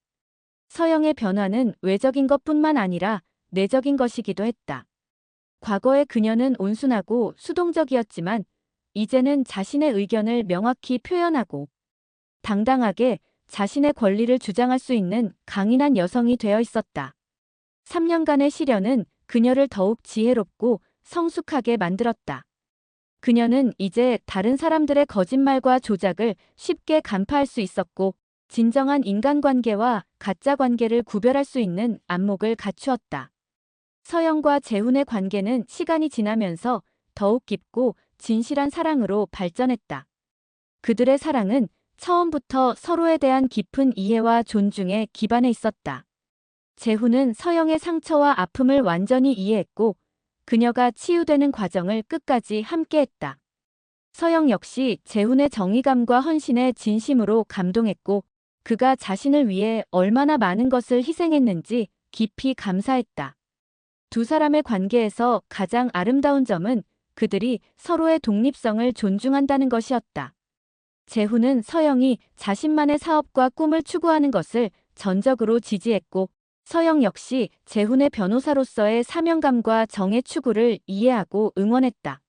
서영의 변화는 외적인 것뿐만 아니라 내적인 것이기도 했다. 과거에 그녀는 온순하고 수동적이었지만 이제는 자신의 의견을 명확히 표현하고 당당하게 자신의 권리를 주장할 수 있는 강인한 여성이 되어 있었다. 3년간의 시련은 그녀를 더욱 지혜롭고 성숙하게 만들었다. 그녀는 이제 다른 사람들의 거짓말과 조작을 쉽게 간파할 수 있었고 진정한 인간관계와 가짜관계를 구별할 수 있는 안목을 갖추었다. 서영과 재훈의 관계는 시간이 지나면서 더욱 깊고 진실한 사랑으로 발전했다. 그들의 사랑은 처음부터 서로에 대한 깊은 이해와 존중에 기반해 있었다. 재훈은 서영의 상처와 아픔을 완전히 이해했고 그녀가 치유되는 과정을 끝까지 함께했다. 서영 역시 재훈의 정의감과 헌신에 진심으로 감동했고 그가 자신을 위해 얼마나 많은 것을 희생했는지 깊이 감사했다. 두 사람의 관계에서 가장 아름다운 점은 그들이 서로의 독립성을 존중한다는 것이었다. 재훈은 서영이 자신만의 사업과 꿈을 추구하는 것을 전적으로 지지했고 서영 역시 재훈의 변호사로서의 사명감과 정의 추구를 이해하고 응원했다.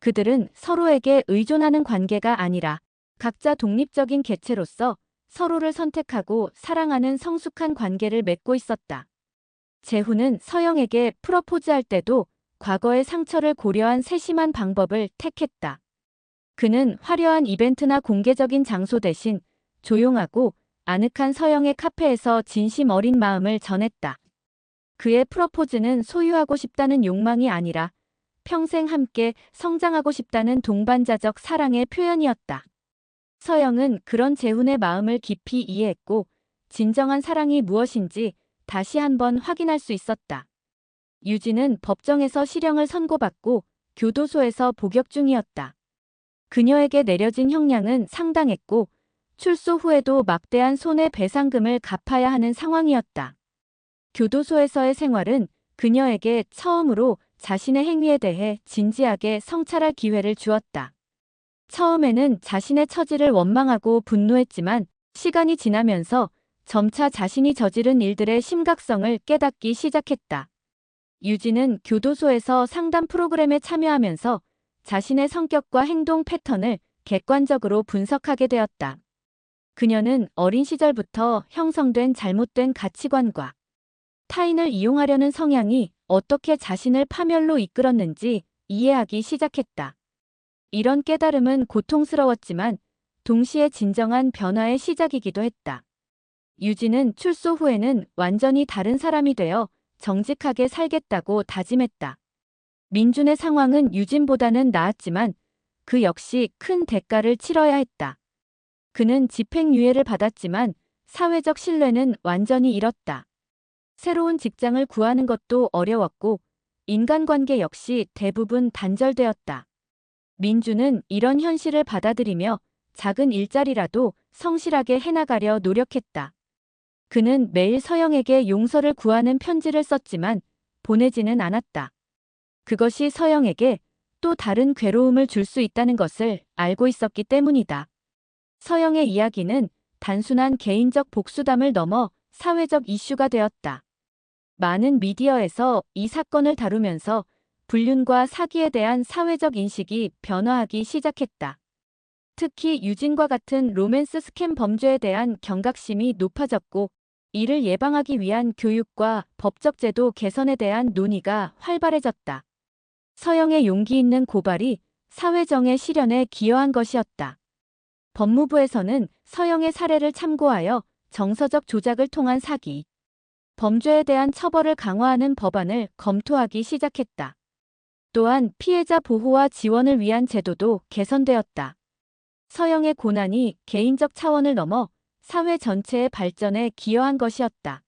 그들은 서로에게 의존하는 관계가 아니라 각자 독립적인 개체로서 서로를 선택하고 사랑하는 성숙한 관계를 맺고 있었다. 재훈은 서영에게 프러포즈할 때도 과거의 상처를 고려한 세심한 방법을 택했다. 그는 화려한 이벤트나 공개적인 장소 대신 조용하고 아늑한 서영의 카페에서 진심 어린 마음을 전했다. 그의 프러포즈는 소유하고 싶다는 욕망이 아니라 평생 함께 성장하고 싶다는 동반자적 사랑의 표현이었다. 서영은 그런 재훈의 마음을 깊이 이해했고 진정한 사랑이 무엇인지 다시 한번 확인할 수 있었다. 유진은 법정에서 실형을 선고받고 교도소에서 복역 중이었다. 그녀에게 내려진 형량은 상당했고 출소 후에도 막대한 손해배상금을 갚아야 하는 상황이었다. 교도소에서의 생활은 그녀에게 처음으로 자신의 행위에 대해 진지하게 성찰할 기회를 주었다. 처음에는 자신의 처지를 원망하고 분노했지만 시간이 지나면서 점차 자신이 저지른 일들의 심각성을 깨닫기 시작했다. 유진은 교도소에서 상담 프로그램에 참여하면서 자신의 성격과 행동 패턴을 객관적으로 분석하게 되었다. 그녀는 어린 시절부터 형성된 잘못된 가치관과 타인을 이용하려는 성향이 어떻게 자신을 파멸로 이끌었는지 이해하기 시작했다. 이런 깨달음은 고통스러웠지만 동시에 진정한 변화의 시작이기도 했다. 유진은 출소 후에는 완전히 다른 사람이 되어 정직하게 살겠다고 다짐했다. 민준의 상황은 유진보다는 나았지만 그 역시 큰 대가를 치러야 했다. 그는 집행유예를 받았지만 사회적 신뢰는 완전히 잃었다. 새로운 직장을 구하는 것도 어려웠고 인간관계 역시 대부분 단절되었다. 민주는 이런 현실을 받아들이며 작은 일자리라도 성실하게 해나가려 노력했다. 그는 매일 서영에게 용서를 구하는 편지를 썼지만 보내지는 않았다. 그것이 서영에게 또 다른 괴로움을 줄 수 있다는 것을 알고 있었기 때문이다. 서영의 이야기는 단순한 개인적 복수담을 넘어 사회적 이슈가 되었다. 많은 미디어에서 이 사건을 다루면서 불륜과 사기에 대한 사회적 인식이 변화하기 시작했다. 특히 유진과 같은 로맨스 스캠 범죄에 대한 경각심이 높아졌고 이를 예방하기 위한 교육과 법적 제도 개선에 대한 논의가 활발해졌다. 서영의 용기 있는 고발이 사회정의 실현에 기여한 것이었다. 법무부에서는 서영의 사례를 참고하여 정서적 조작을 통한 사기, 범죄에 대한 처벌을 강화하는 법안을 검토하기 시작했다. 또한 피해자 보호와 지원을 위한 제도도 개선되었다. 서영의 고난이 개인적 차원을 넘어 사회 전체의 발전에 기여한 것이었다.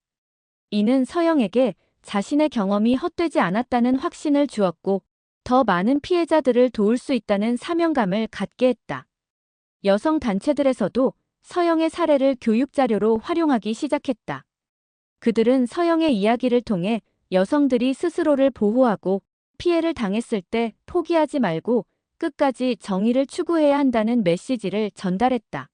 이는 서영에게 자신의 경험이 헛되지 않았다는 확신을 주었고 더 많은 피해자들을 도울 수 있다는 사명감을 갖게 했다. 여성 단체들에서도 서영의 사례를 교육자료로 활용하기 시작했다. 그들은 서영의 이야기를 통해 여성들이 스스로를 보호하고 피해를 당했을 때 포기하지 말고 끝까지 정의를 추구해야 한다는 메시지를 전달했다.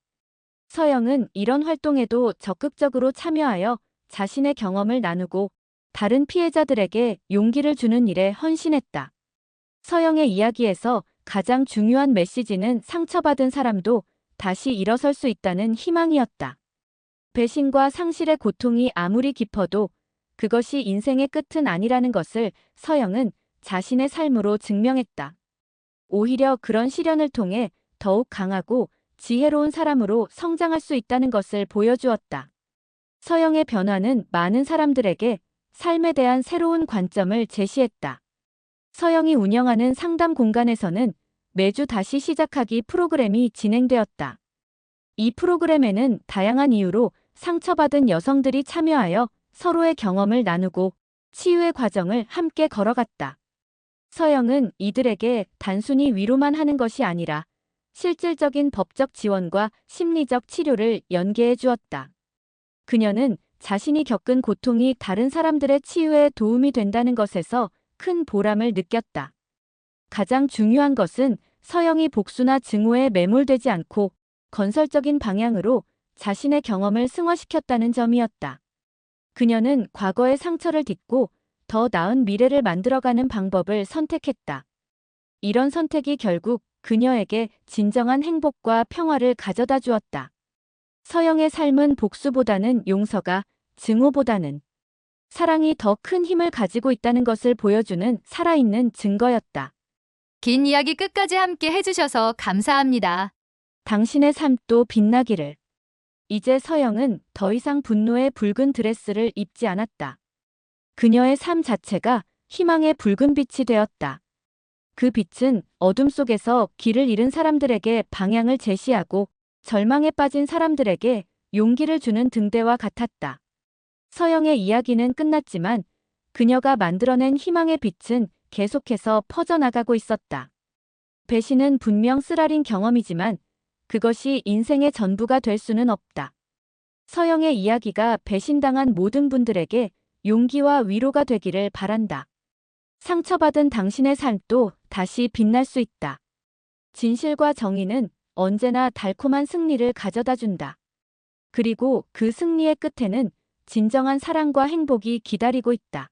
서영은 이런 활동에도 적극적으로 참여하여 자신의 경험을 나누고 다른 피해자들에게 용기를 주는 일에 헌신했다. 서영의 이야기에서 가장 중요한 메시지는 상처받은 사람도 다시 일어설 수 있다는 희망이었다. 배신과 상실의 고통이 아무리 깊어도 그것이 인생의 끝은 아니라는 것을 서영은 자신의 삶으로 증명했다. 오히려 그런 시련을 통해 더욱 강하고 지혜로운 사람으로 성장할 수 있다는 것을 보여주었다. 서영의 변화는 많은 사람들에게 삶에 대한 새로운 관점을 제시했다. 서영이 운영하는 상담 공간에서는 매주 다시 시작하기 프로그램이 진행되었다. 이 프로그램에는 다양한 이유로 상처받은 여성들이 참여하여 서로의 경험을 나누고 치유의 과정을 함께 걸어갔다. 서영은 이들에게 단순히 위로만 하는 것이 아니라 실질적인 법적 지원과 심리적 치료를 연계해 주었다. 그녀는 자신이 겪은 고통이 다른 사람들의 치유에 도움이 된다는 것에서 큰 보람을 느꼈다. 가장 중요한 것은 서영이 복수나 증오에 매몰되지 않고 건설적인 방향으로 자신의 경험을 승화시켰다는 점이었다. 그녀는 과거의 상처를 딛고 더 나은 미래를 만들어가는 방법을 선택했다. 이런 선택이 결국 그녀에게 진정한 행복과 평화를 가져다 주었다. 서영의 삶은 복수보다는 용서가, 증오보다는 사랑이 더 큰 힘을 가지고 있다는 것을 보여주는 살아있는 증거였다. 긴 이야기 끝까지 함께 해주셔서 감사합니다. 당신의 삶도 빛나기를. 이제 서영은 더 이상 분노의 붉은 드레스를 입지 않았다. 그녀의 삶 자체가 희망의 붉은 빛이 되었다. 그 빛은 어둠 속에서 길을 잃은 사람들에게 방향을 제시하고 절망에 빠진 사람들에게 용기를 주는 등대와 같았다. 서영의 이야기는 끝났지만 그녀가 만들어낸 희망의 빛은 계속해서 퍼져나가고 있었다. 배신은 분명 쓰라린 경험이지만 그것이 인생의 전부가 될 수는 없다. 서영의 이야기가 배신당한 모든 분들에게 용기와 위로가 되기를 바란다. 상처받은 당신의 삶도 다시 빛날 수 있다. 진실과 정의는 언제나 달콤한 승리를 가져다 준다. 그리고 그 승리의 끝에는 진정한 사랑과 행복이 기다리고 있다.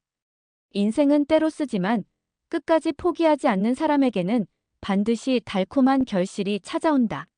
인생은 때로 쓰지만 끝까지 포기하지 않는 사람에게는 반드시 달콤한 결실이 찾아온다.